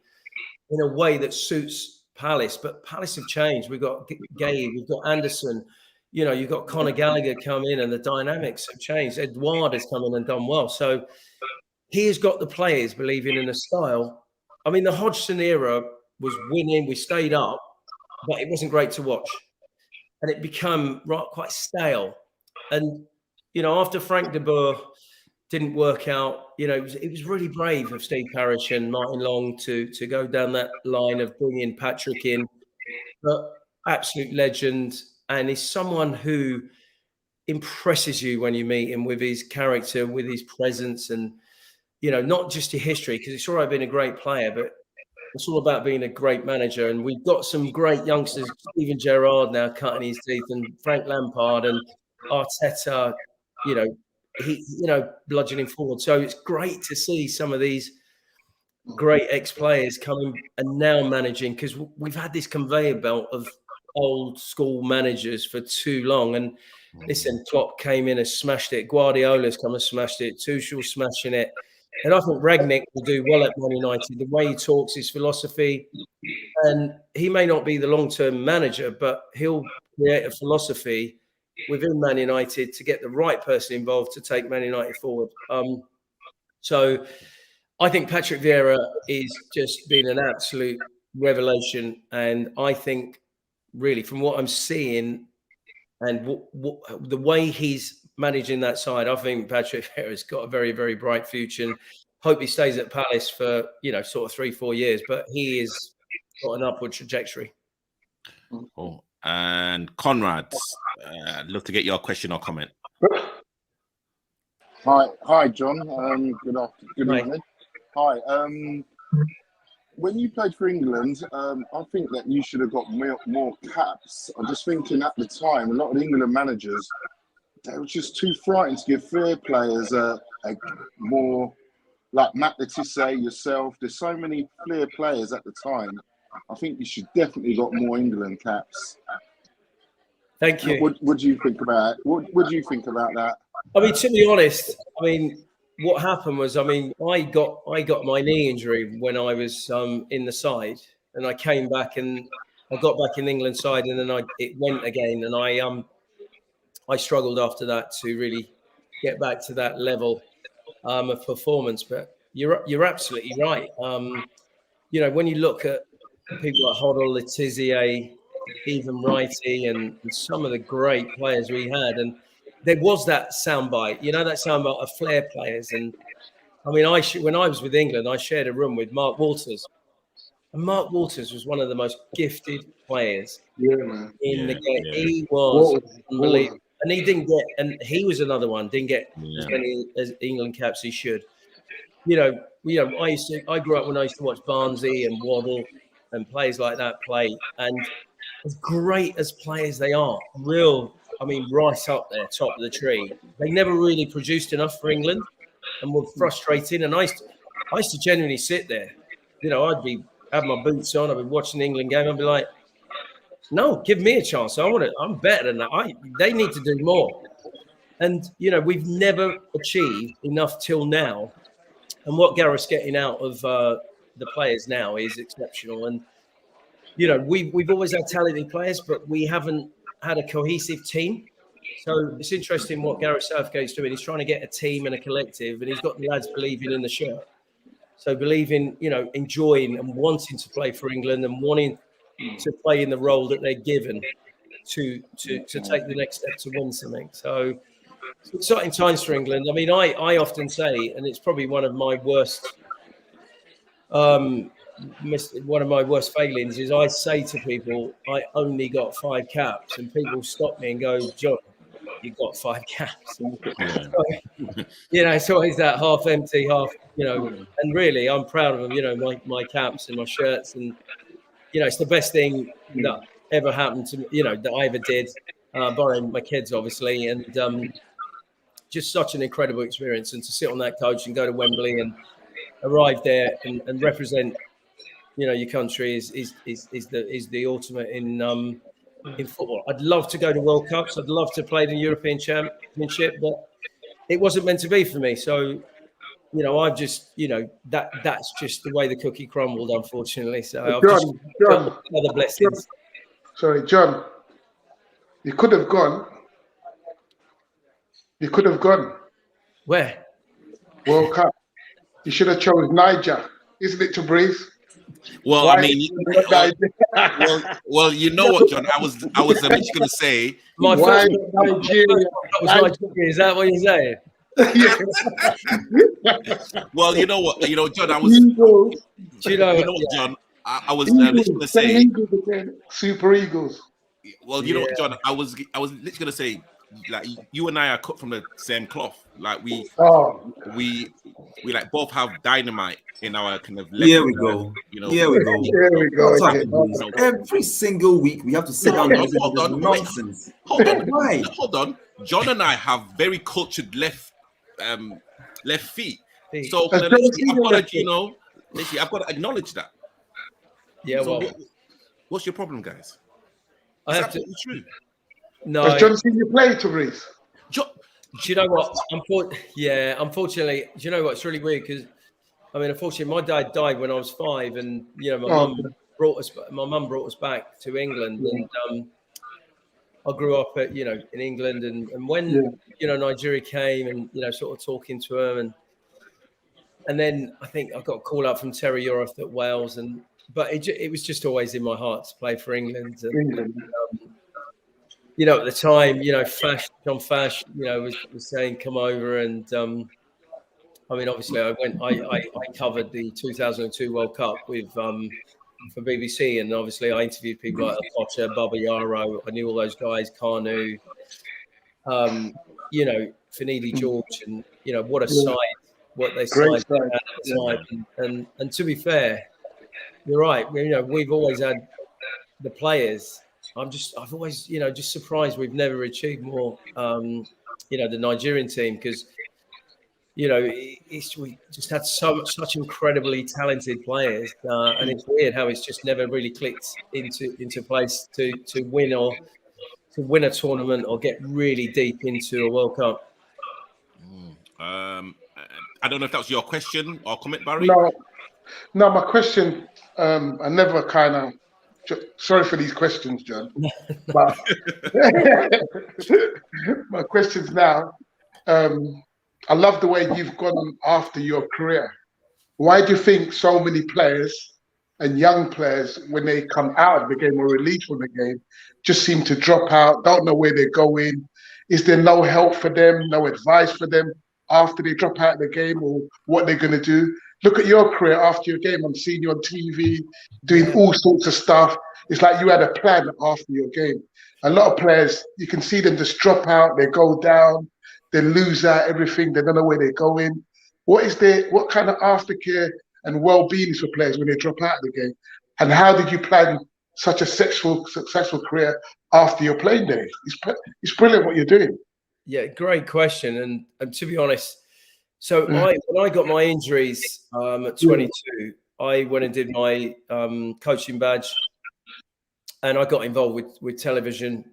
in a way that suits Palace. But Palace have changed. We've got Gay, we've got Anderson, you've got Conor Gallagher come in, and the dynamics have changed. Edouard has come in and done well. So he has got the players believing in a style. I mean, the Hodgson era was winning. We stayed up, but it wasn't great to watch. And it became quite stale. And, after Frank de Boer didn't work out, it was really brave of Steve Parish and Martin Long to go down that line of bringing Patrick in. But absolute legend, and he's someone who impresses you when you meet him with his character, with his presence, and, not just your history, because it's all right being a great player, but it's all about being a great manager. And we've got some great youngsters, Steven Gerrard now cutting his teeth, and Frank Lampard and Arteta, bludgeoning forward. So it's great to see some of these great ex-players coming and now managing, because we've had this conveyor belt of old school managers for too long. And listen, Klopp came in and smashed it. Guardiola's come and smashed it. Tuchel's smashing it. And I think Rangnick will do well at Man United. The way he talks, his philosophy, and he may not be the long-term manager, but he'll create a philosophy within Man United to get the right person involved to take Man United forward. So I think Patrick Vieira is just been an absolute revelation. And I think really from what I'm seeing and the way he's managing that side, I think Patrick Vieira's got a very, very bright future, and hope he stays at Palace for, sort of 3-4 years, but he is got an upward trajectory. Oh, and Conrad, I'd love to get your question or comment. Hi, John. Good evening. Hi. when you played for England, I think that you should have got more caps. I'm just thinking at the time, a lot of the England managers, they were just too frightened to give fair players a more, like Matt Letizia, yourself. There's so many clear players at the time. I think you should definitely got more England caps. Thank you. What do you think about it? What do you think about that? I mean, to be honest, I mean, what happened was, I mean, I got my knee injury when I was in the side, and I came back and I got back in the England side, and then it went again, and I struggled after that to really get back to that level of performance. But you're absolutely right. You know, when you look at people like Hoddle, Letizia, even Wrighty, and some of the great players we had, and there was that soundbite, you know, that soundbite of flair players. And I mean, when I was with England, I shared a room with Mark Walters. And Mark Walters was one of the most gifted players in the game. Yeah. He was unbelievable. And he didn't get, and he was another one, didn't get as many as England caps he should. You know, I grew up when I used to watch Barnsley and Waddle and players like that play. And as great as players they are, right up there, top of the tree. They never really produced enough for England and were frustrating. And I used to genuinely sit there. You know, I'd have my boots on, I'd be watching the England game, I'd be like, no, give me a chance. I'm better than that. They need to do more. And, you know, we've never achieved enough till now. And what Gareth's getting out of the players now is exceptional. And, you know, we've always had talented players, but we haven't had a cohesive team. So it's interesting what Gareth Southgate's doing. He's trying to get a team and a collective, and he's got the lads believing in the shirt. So believing, you know, enjoying and wanting to play for England and wanting to play in the role that they're given to take the next step to win something. So it's exciting times for England. I mean, I often say, and it's probably one of my worst failings is I say to people, I only got 5 caps, and people stop me and go, John, you got 5 caps. So, you know, it's always that half empty, half, you know, and really I'm proud of them, you know, my caps and my shirts, and, you know, it's the best thing that ever happened to me, you know, that I ever did, barring my kids, obviously, and just such an incredible experience. And to sit on that coach and go to Wembley and arrive there and represent, you know, your country is the ultimate in football. I'd love to go to World Cups. I'd love to play the European Championship, but it wasn't meant to be for me. So, you know, I've just, you know, that's just the way the cookie crumbled, unfortunately. So I've just got other blessings. John, you could have gone. You could have gone. Where? World Cup. You should have chose Niger, isn't it, to breathe? Well, I mean, well, you know what, John? I was just going to say. My first Nigeria. Is that what you're saying? Well, you know what, John? I was. You know what, John? I was literally going to say. Super Eagles. Well, you know what, John? I was literally going to say, like, you and I are cut from the same cloth. Like we like both have dynamite in our kind of. Here we go. You know. Here we go. Every single week we have to sit down and listen to this nonsense. Hold on. John and I have very cultured left feet. So I've got to acknowledge that. Yeah. So well, what's your problem, guys? I have to. True. No. Has John seen you play, Therese? Do you know what? Unfortunately, do you know what? It's really weird because, I mean, unfortunately, my dad died when I was 5, and you know, my mum brought us back to England, and I grew up in England, and when Nigeria came, and sort of talking to him, and then I think I got a call up from Terry Yorath at Wales, but it was just always in my heart to play for England. And, at the time, John Fash, was saying come over, and I mean, obviously, I covered the 2002 World Cup with for BBC, and obviously, I interviewed people like Potter, Baba Yaro. I knew all those guys, Carnu, Finidi George, and what a side, what they side at the time. And to be fair, you're right. We've always had the players. I've always, just surprised we've never achieved more. The Nigerian team, because we just had such incredibly talented players, and it's weird how it's just never really clicked into place to win a tournament or get really deep into a World Cup. I don't know if that was your question or comment, Barry. No, my question. I never kind of. Sorry for these questions, John. But my questions now. I love the way you've gone after your career. Why do you think so many players and young players, when they come out of the game or released from the game, just seem to drop out, don't know where they're going? Is there no help for them, no advice for them after they drop out of the game or what they're going to do? Look at your career after your game. I'm seeing you on TV doing all sorts of stuff. It's like you had a plan after your game. A lot of players, you can see them just drop out, they go down, they lose out everything, they don't know where they're going. What kind of aftercare and well-being is for players when they drop out of the game? And how did you plan such a successful career after your playing days? It's brilliant what you're doing. Yeah, great question. And to be honest, so when I got my injuries at 22, I went and did my coaching badge, and I got involved with television.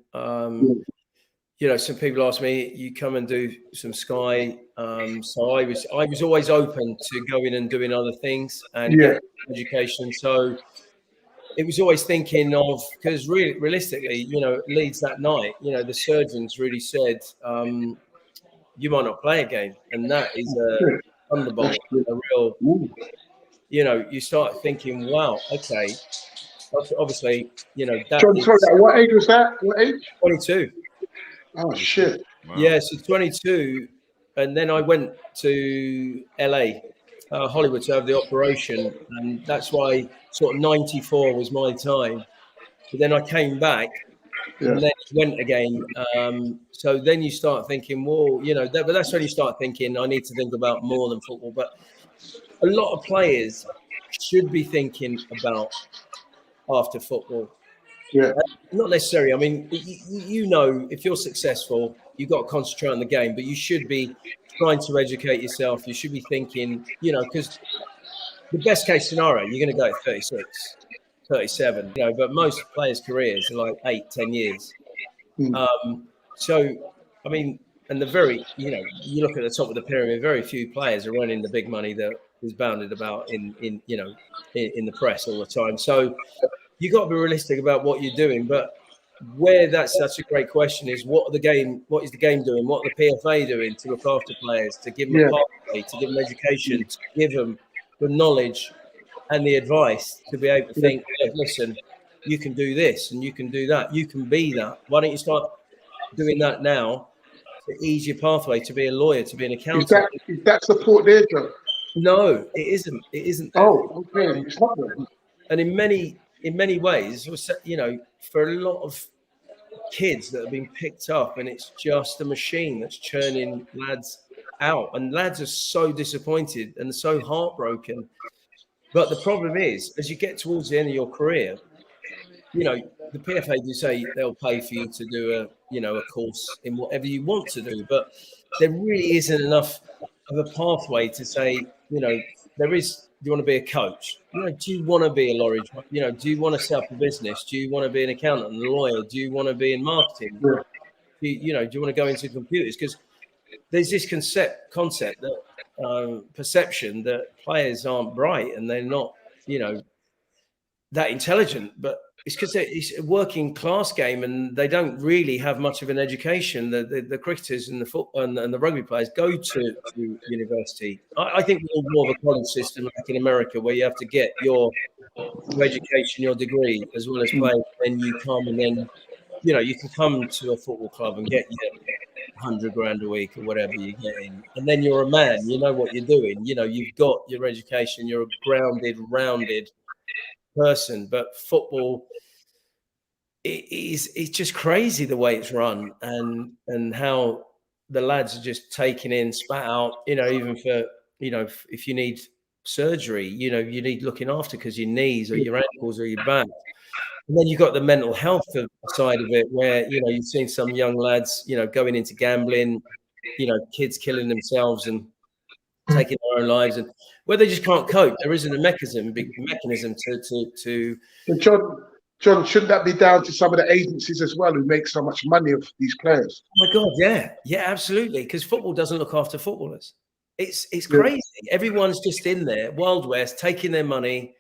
Some people ask me, you come and do some Sky. So I was always open to going and doing other things and getting education. So it was always thinking of, because realistically, Leeds that night, the surgeons really said, you might not play again. And that is a thunderbolt, a real, you start thinking, wow, okay. Obviously, John, sorry, what age was that? What age? 22. Oh, shit. Wow. Yeah, so 22. And then I went to LA, Hollywood, to have the operation. And that's why sort of 94 was my time. But then I came back and then went again. So then you start thinking, well, but that's when you start thinking, I need to think about more than football. But a lot of players should be thinking about after football. Not necessarily. I mean, if you're successful, you've got to concentrate on the game, but you should be trying to educate yourself. You should be thinking, because the best case scenario, you're going to go at 36, 37, but most players' careers are like 8-10 years. So, I mean, and you look at the top of the pyramid, very few players are earning the big money that is bounded about in the press all the time. So you got to be realistic about what you're doing. But where that's such a great question is what is the game doing? What are the PFA doing to look after players, to give them a pathway, to give them education, to give them the knowledge and the advice to be able to think, hey, listen, you can do this and you can do that. You can be that. Why don't you start doing that now to ease your pathway to be a lawyer, to be an accountant? Is that support there, John? No, it isn't. It isn't. Oh, okay. It's not there. And in many ways, for a lot of kids that have been picked up, and it's just a machine that's churning lads out, and lads are so disappointed and so heartbroken. But the problem is, as you get towards the end of your career, the PFA do say they'll pay for you to do a course in whatever you want to do, but there really isn't enough of a pathway to say, there is. Do you want to be a coach? Do you want to be a lorry driver? Do you want to set up a business? Do you want to be an accountant, a lawyer? Do you want to be in marketing? Do you want to go into computers? Because there's this concept that perception that players aren't bright and they're not, that intelligent. But it's because it's a working class game and they don't really have much of an education. The cricketers and the football and the rugby players go to university. I think we're more of a college system like in America where you have to get your education, your degree, as well as play. Then you come and then, you can come to a football club and get your 100 grand a week or whatever you're getting. And then you're a man, you know what you're doing. You've got your education, you're a grounded, rounded person. But football, it's just crazy the way it's run and how the lads are just taken in, spat out, even for, if you need surgery. You know, you need looking after because your knees or your ankles or your back. And then you've got the mental health side of it, where, you know, you've seen some young lads, you know, going into gambling, you know, kids killing themselves and taking their own lives, and where they just can't cope. There isn't a mechanism to. John, shouldn't that be down to some of the agencies as well who make so much money of these players? Oh my God, yeah, absolutely. Because football doesn't look after footballers. It's crazy. Everyone's just in there, Wild West, taking their money,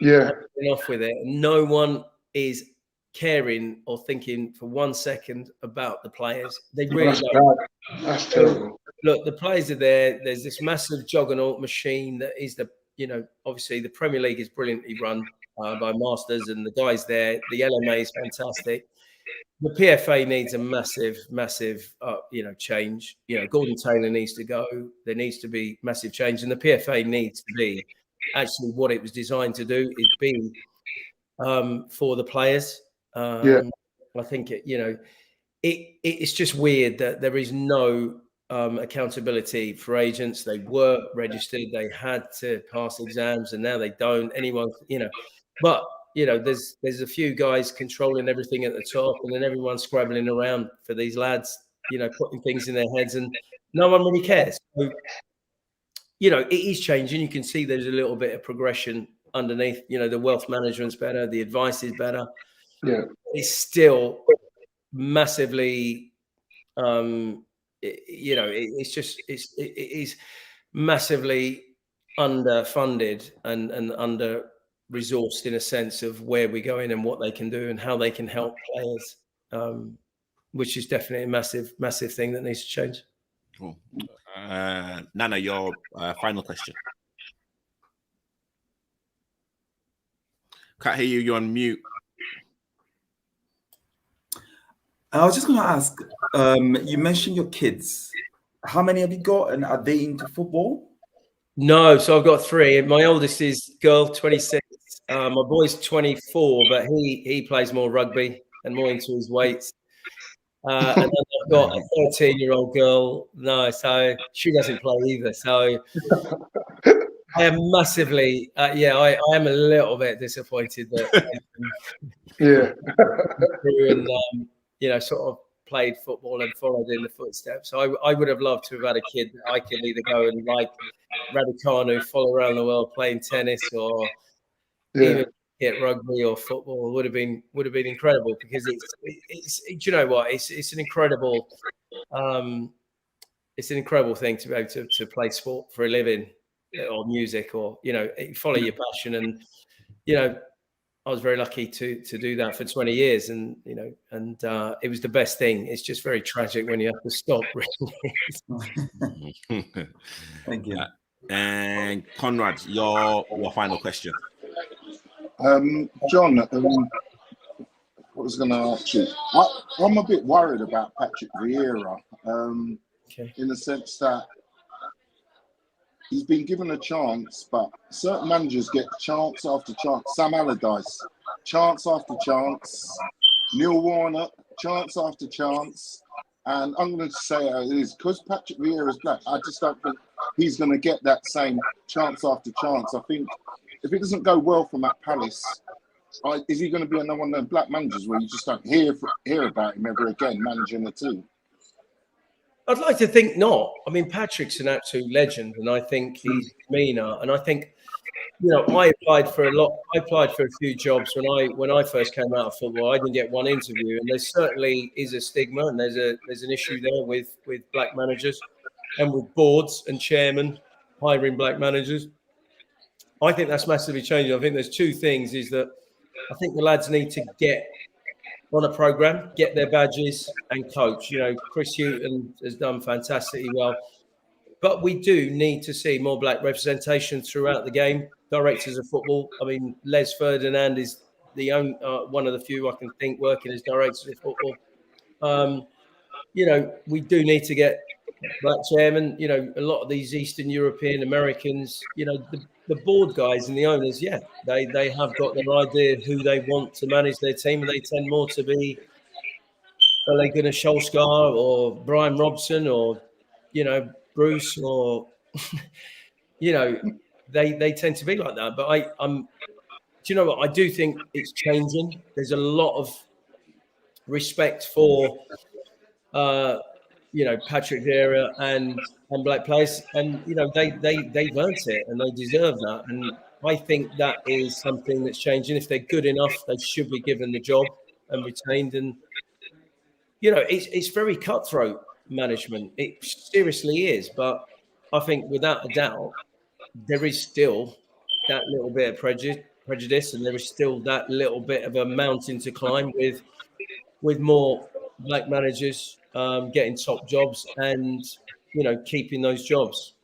off with it. No one is caring or thinking for 1 second about the players. They really don't. That's terrible. Look, the players are there. There's this massive juggernaut machine that is obviously the Premier League is brilliantly run by Masters, and the guys there. The LMA is fantastic. The PFA needs a massive change. You know, Gordon Taylor needs to go. There needs to be massive change, and the PFA needs to be actually what it was designed to do, is be for the players. I think it's just weird that there is no accountability for agents. They were registered, they had to pass exams, and now they don't. Anyone, but there's a few guys controlling everything at the top, and then everyone's scrabbling around for these lads, putting things in their heads, and no one really cares. So, it is changing. You can see there's a little bit of progression underneath. The wealth management's better, the advice is better. Yeah, it's still massively, it is massively underfunded and under resourced in a sense of where we're going and what they can do and how they can help players, which is definitely a massive thing that needs to change. Cool. Nana, your final question. Can't hear you. You're on mute. I was just going to ask, you mentioned your kids. How many have you got, and are they into football? No, so I've got 3. My oldest is girl, 26. My boy's 24, but he plays more rugby and more into his weights. And then I've got a 13-year-old girl. No, so she doesn't play either. So I am massively, I am a little bit disappointed that and sort of played football and followed in the footsteps. So I would have loved to have had a kid that I could either go and like Raducanu, follow around the world playing tennis, or even get rugby or football. Would have been incredible, because it's do you know what? It's an incredible thing to be able to play sport for a living, or music, or follow your passion. And I was very lucky to do that for 20 years, and it was the best thing. It's just very tragic when you have to stop. Thank you. And Conrad, your final question. John, what was going to ask you? I'm a bit worried about Patrick Vieira, in the sense that he's been given a chance, but certain managers get chance after chance. Sam Allardyce, chance after chance. Neil Warnock, chance after chance. And I'm going to say how it is, because Patrick Vieira is black, I just don't think he's going to get that same chance after chance. I think if it doesn't go well from at Palace, is he going to be another one of them black managers where you just don't hear about him ever again managing the team? I'd like to think not. I mean, Patrick's an absolute legend, and I think he's meaner. And I think, I applied for a few jobs when I first came out of football. I didn't get one interview, and there certainly is a stigma, and there's an issue there with black managers and with boards and chairmen hiring black managers. I think that's massively changing. I think there's 2 things: is that I think the lads need to get on a program, get their badges, and coach. Chris Hughton has done fantastically well, but we do need to see more black representation throughout the game. Directors of football. I mean, Les Ferdinand is the only one of the few I can think working as directors of football. We do need to get black chairman. A lot of these Eastern European Americans, the board guys and the owners, they have got their idea of who they want to manage their team, and they tend more to be Ole Gunnar Solskjaer or Brian Robson or Bruce or they tend to be like that. But do you know what? I do think it's changing. There's a lot of respect for, Patrick Vieira and black players, and they've earned it and they deserve that. And I think that is something that's changing. If they're good enough, they should be given the job and retained. And it's very cutthroat management. It seriously is. But I think without a doubt, there is still that little bit of prejudice, and there is still that little bit of a mountain to climb with more black managers getting top jobs and keeping those jobs.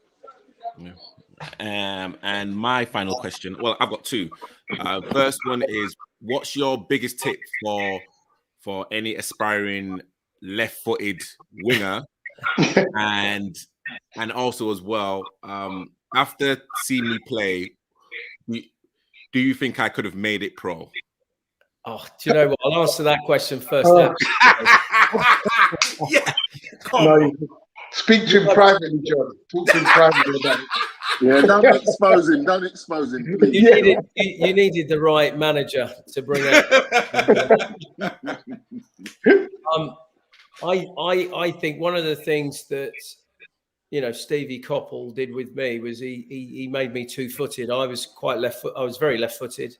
Yeah. And my final question. Well, I've got two. First one is, what's your biggest tip for any aspiring left-footed winger, and also as well, after seeing me play, do you think I could have made it pro? Oh, do you know what? I'll answer that question first. Yeah. No, speak to him privately, John. Talk to him privately about it. Yeah, don't expose him. Don't expose him. You needed the right manager to bring it. I think one of the things that Stevie Coppell did with me was he made me two-footed. I was very left-footed,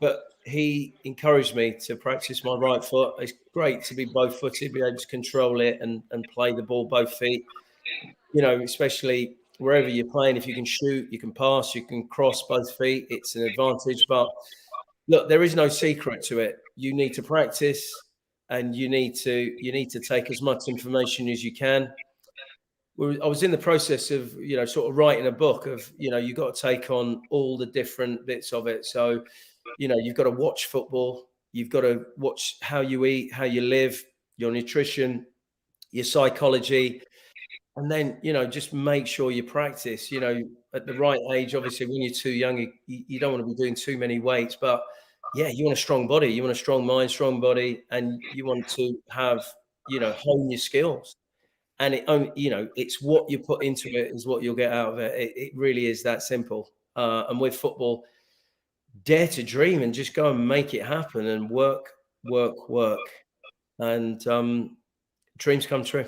but he encouraged me to practice my right foot. It's great to be both-footed, be able to control it and play the ball both feet. Especially wherever you're playing, if you can shoot, you can pass, you can cross both feet, it's an advantage. But look, there is no secret to it. You need to practice, and you need to take as much information as you can. I was in the process of sort of writing a book of you've got to take on all the different bits of it. So you've got to watch football, you've got to watch how you eat, how you live, your nutrition, your psychology. And then, just make sure you practice, at the right age. Obviously, when you're too young, you don't want to be doing too many weights. But, yeah, you want a strong body. You want a strong mind, strong body. And you want to have, hone your skills. And it's what you put into it is what you'll get out of it. It really is that simple. And with football, dare to dream and just go and make it happen and work. And dreams come true.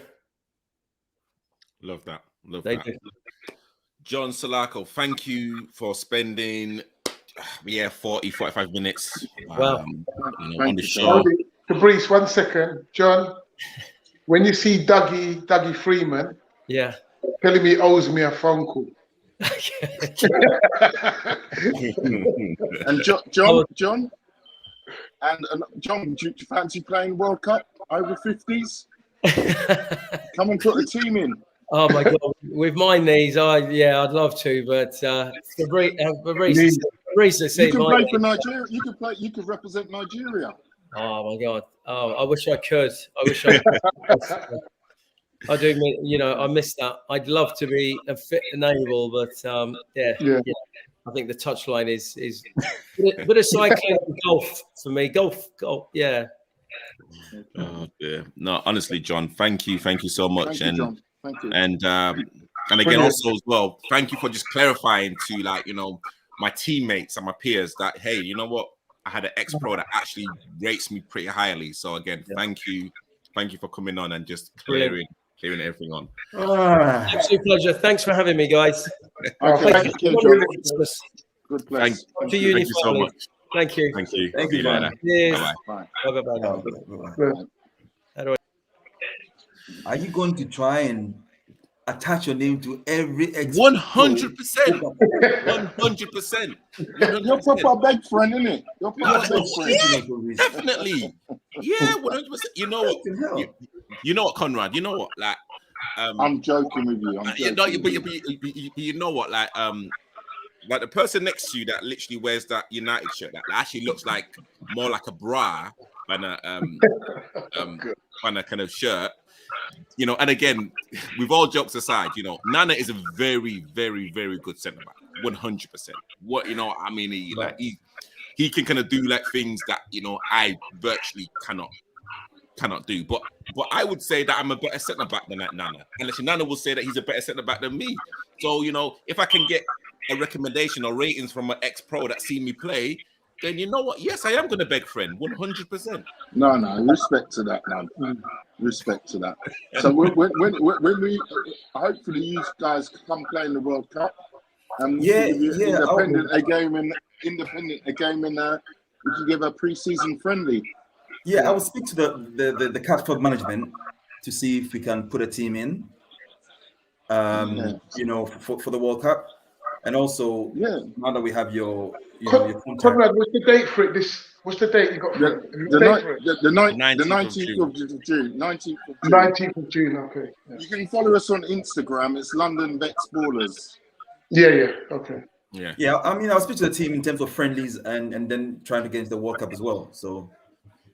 Love that. They do. John SALAKO, thank you for spending 45 minutes on the show. Fabrice, 1 second. John, when you see Dougie Freeman, telling me he owes me a phone call. And John, do you fancy playing World Cup over 50s? Come and put the team in. Oh my God! With my knees, I'd love to, but Fabrice has said you can play for Nigeria. You could represent Nigeria. Oh my God! Oh, I wish I could. I do. I miss that. I'd love to be fit and able, but I think the touchline is a bit of cycling and golf for me. Golf, yeah. Oh dear. No, honestly, John, thank you so much. Thank you, John. Thank you. And again, also as well, thank you for just clarifying to my teammates and my peers that, hey, you know what? I had an ex-pro that actually rates me pretty highly. So again, thank you for coming on and just clearing everything on. Absolute pleasure. Thanks for having me, guys. Thank you, John. Good thank you so much. Thank you. Thank you. Thank you. Bye-bye. Bye-bye. Are you going to try and attach your name to every 100%? 100%. You're proper big friend, isn't it? You're proper big friend. Definitely. Yeah, 100%. You know what? You know what, Conrad? You know what? Like, I'm joking with you. You know what? Like the person next to you that literally wears that United shirt that actually looks like more like a bra than a kind of shirt. And again, with all jokes aside, Nana is a very, very, very good centre back, 100%. He can kind of do like things that I virtually cannot do. But I would say that I'm a better centre back than that Nana. Unless Nana will say that he's a better centre back than me. So if I can get a recommendation or ratings from an ex-pro that seen me play, then you know what? Yes, I am going to beg friend, 100%. No, respect to that, man. Respect to that. So when we hopefully you guys come play in the World Cup, and we can give you independent a game in we can give a pre-season friendly. Yeah, I will speak to the Catford management to see if we can put a team in. You know, for the World Cup, and also now that we have your contact. Conrad, what's the date for it? What's the date you got for it? The 19th of June. 19th of June. Okay. Yeah. You can follow us on Instagram. It's London Vets Ballers. Yeah. Okay. Yeah. I mean, I'll speak to the team in terms of friendlies and then trying to get into the World Cup as well. So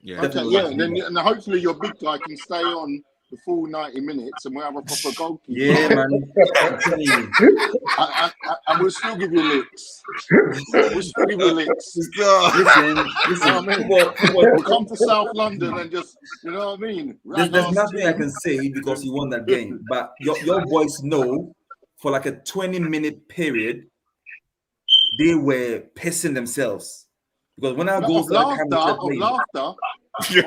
and hopefully your big guy can stay on the full 90 minutes and we'll have a proper goalkeeper. Yeah, man. And we'll still give you licks. Listen, we'll come to South London and just, you know what I mean? There's nothing I can say because you won that game, but your boys know for like a 20-minute period, they were pissing themselves. Because when I go laughter. They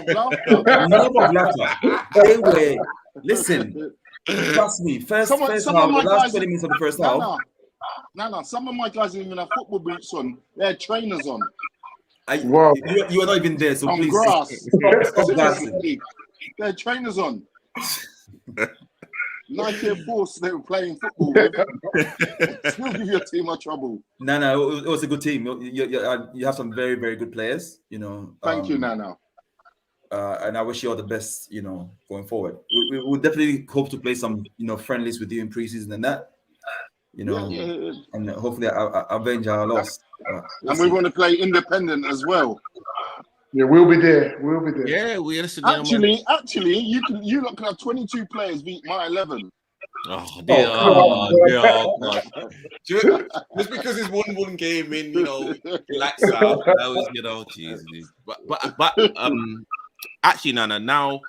were, listen, trust me, first half, the last 20 minutes of the first half. No, some of my guys didn't even have football boots on. They had trainers on. Wow. You were not even there, so on please. Grass. Stop gassing. They had trainers on. Nike Air Force, they were playing football with. Still give your team a trouble. No, it was a good team. You have some very, very good players, you know. Thank you, Nana. And I wish you all the best, you know, going forward. We will definitely hope to play some, you know, friendlies with you in preseason and that, you know, and hopefully avenge our loss. And we want to play independent as well. Yeah, we'll be there. Yeah, we listen. Actually, you lot can have 22 players beat my 11. Oh dear! God. Just because it's 1-1 game in, you know, relax out. That was, you know, Jesus. But actually, Nana, now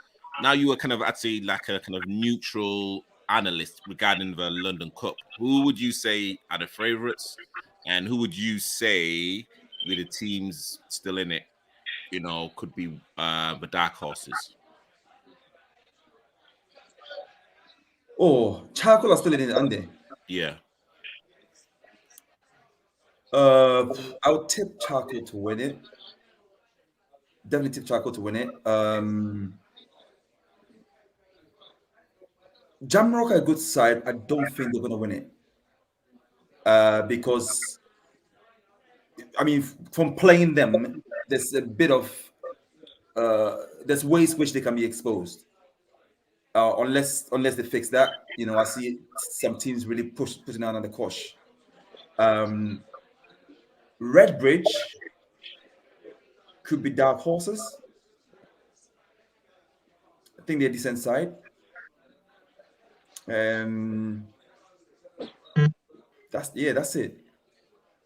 you are kind of, I'd say, like a kind of neutral analyst regarding the London Cup. Who would you say are the favourites, and who would you say with the teams still in it, you know, could be the dark horses? Oh, Charcoal are still in it, aren't they? Yeah. I would tip Charcoal to win it. Definitely tip Charcoal to win it. Jamrock are a good side. I don't think they're going to win it. Because, I mean, from playing them, there's a bit of, there's ways which they can be exposed. Unless they fix that, you know, I see some teams really putting out on the cosh. Redbridge could be dark horses. I think they're a decent side. That's it.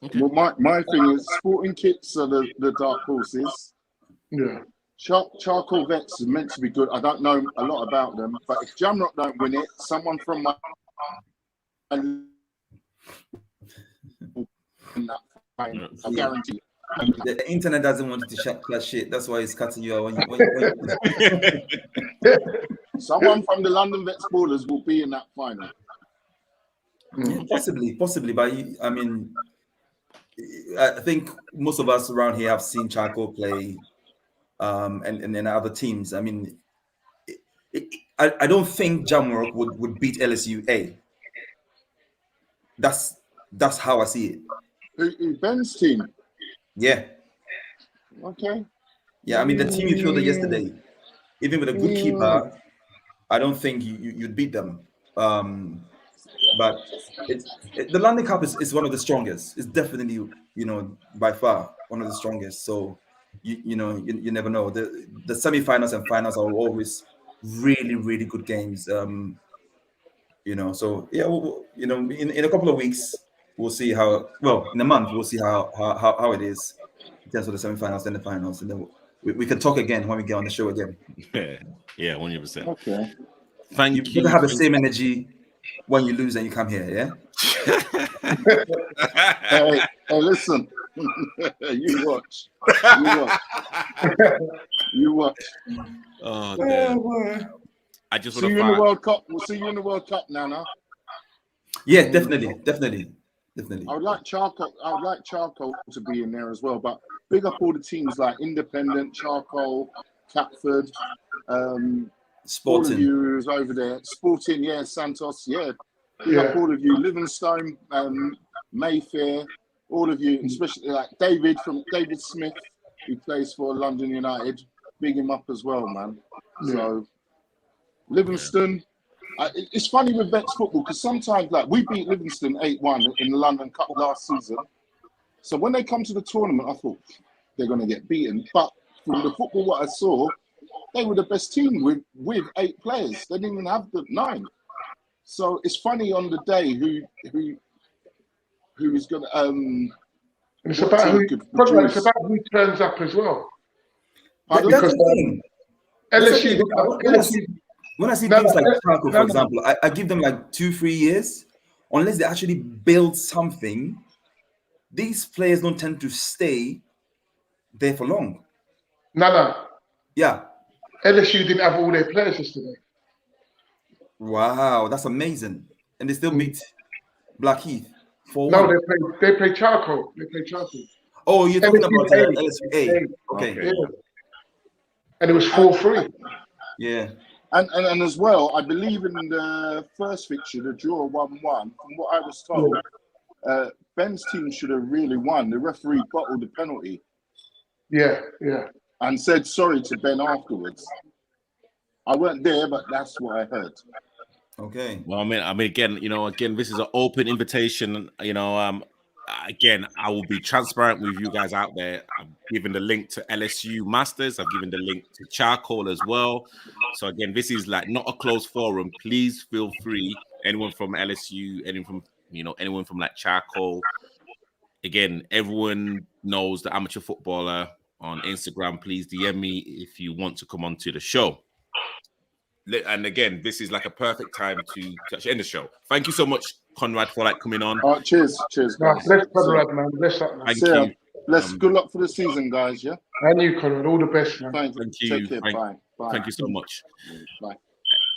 Okay. Well, my thing is Sporting Kits are the dark horses. Yeah. Charcoal Vets is meant to be good. I don't know a lot about them, but if Jamrock don't win it, someone from my I guarantee. The internet doesn't want you to chat that shit. That's why it's cutting you out. When Someone from the London Vets Ballers will be in that final. Possibly, but I mean, I think most of us around here have seen Charcoal play, and then other teams. I mean, I don't think Jamrock would beat LSU. That's how I see it. Ben's team. Yeah. Okay. Yeah, I mean the team you fielded yesterday, even with a good keeper, I don't think you'd beat them. But the London Cup is one of the strongest. It's definitely, you know, by far one of the strongest. So you never know. The semi-finals and finals are always really, really good games. You know, so yeah, you know, in a couple of weeks we'll see how. Well, in a month we'll see how it is in terms of the semi-finals and the finals, and then we can talk again when we get on the show again. Yeah, 100%. Okay. Thank you. You have the same energy. when you lose and you come here, yeah? Hey, listen. You watch. You watch. Oh, damn. I just want See to you in the World Cup. We'll see you in the World Cup, Nana. Yeah, definitely. I would like Charcoal to be in there as well, but big up all the teams like Independent, Charcoal, Catford, all of you who's over there. Sporting, yeah, Santos, yeah. Big up all of you. Livingstone, Mayfair, all of you, especially like David Smith, who plays for London United. Big him up as well, man. So Livingston. It's funny with Vets football because sometimes, like, we beat Livingston 8-1 in the London Cup last season. So when they come to the tournament, I thought they're going to get beaten. But from the football what I saw, they were the best team with 8 players. They didn't even have the 9. So it's funny on the day who is going to. It's about who turns up as well. Because LSU. When I see things like Franco, for example, I give them like 2-3 years. Unless they actually build something, these players don't tend to stay there for long. Nana. Yeah. LSU didn't have all their players yesterday. Wow, that's amazing. And they still beat Blackheath 4-1. No, they play Charcoal. Oh, you're talking about LSU. Okay. Yeah. And it was 4-3. Yeah. And as well, I believe in the first fixture, the draw 1-1. From what I was told, Ben's team should have really won. The referee bottled the penalty. Yeah. And said sorry to Ben afterwards. I weren't there, but that's what I heard. Okay. Well, I mean, again, this is an open invitation. Again, I will be transparent with you guys out there. I've given the link to LSU Masters. I've given the link to Charcoal as well. So again, this is like not a closed forum. Please feel free. Anyone from LSU, anyone from like Charcoal. Again, everyone knows the amateur footballer on Instagram. Please DM me if you want to come on to the show. And again, this is like a perfect time to actually end the show. Thank you so much, Conrad, for like coming on. Cheers. Bless Conrad, man. Bless up, man. Thank you. Good luck for the season, guys. Yeah. And you, Conrad. All the best, man. Thank you. Take care. Bye. Thank you so much. Bye.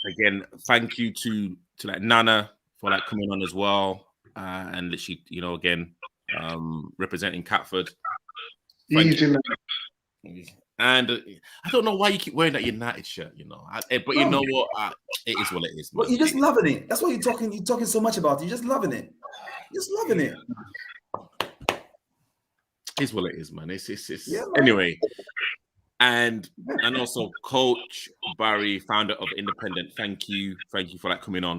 Again, thank you to like Nana for like coming on as well, and literally, again, representing Catford. Easy, man. And I don't know why you keep wearing that United shirt, but you know what? It is what it is. But you're just loving it. That's what you're talking. You're talking so much about. You're just loving it. Just loving it. It's what it is, man. It's anyway. And also Coach Barry, founder of Independent. Thank you for that coming on.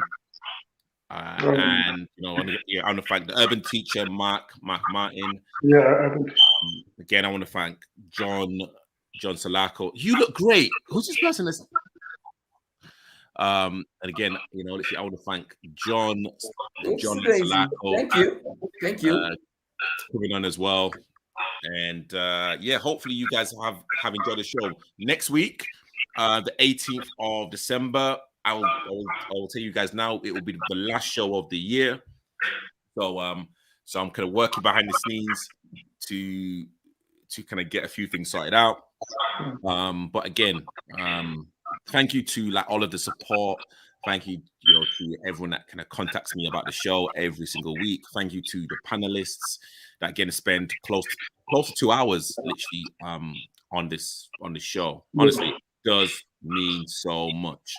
And I want to thank the urban teacher Mark Martin. Yeah. Again, I want to thank John SALAKO. You look great. Who's this person? And again, I want to thank John SALAKO. Thank you. Coming on as well. And hopefully you guys have enjoyed the show. Next week, the 18th of December, I will tell you guys now, it will be the last show of the year. So I'm kind of working behind the scenes to kind of get a few things sorted out. But again, thank you to like all of the support. Thank you, to everyone that kind of contacts me about the show every single week. Thank you to the panelists that again spend close to 2 hours literally on this show. Honestly, it does mean so much.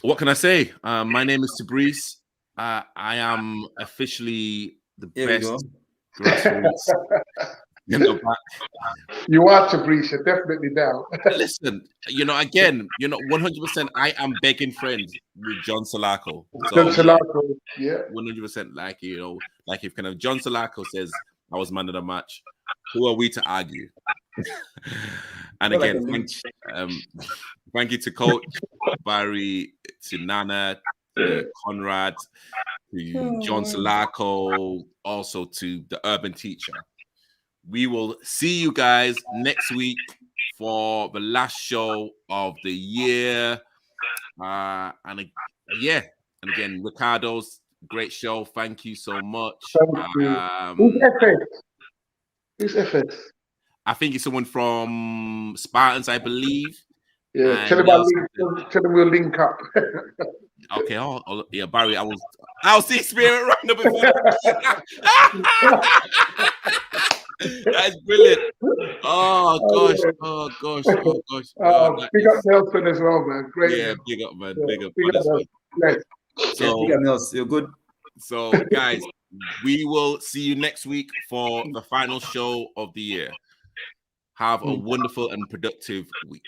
What can I say? My name is Tabrice. I am officially the best grassroots. You are Tabrice, you're definitely down. Listen, again, 100%. I am begging friends with John SALAKO. So, John SALAKO, yeah, 100%. Like if kind of John SALAKO says I was man of the match, who are we to argue? And again, thank you to Coach Barry, to Nana, to Conrad, to John SALAKO, also to the urban teacher. We will see you guys next week for the last show of the year. And again, Ricardo's great show. Thank you so much. Thank you. Who's FS? Who's FS? I think it's someone from Spartans, I believe. Yeah, tell him we'll link up. Okay, yeah, Barry, I'll see Spirit round up. That's brilliant. Oh gosh. Big up Nelson as well, man. Great. Yeah, big up, man. Yeah, big up. Big up Nelson. So, big up Nelson. You're good. So, guys, we will see you next week for the final show of the year. Have a wonderful and productive week.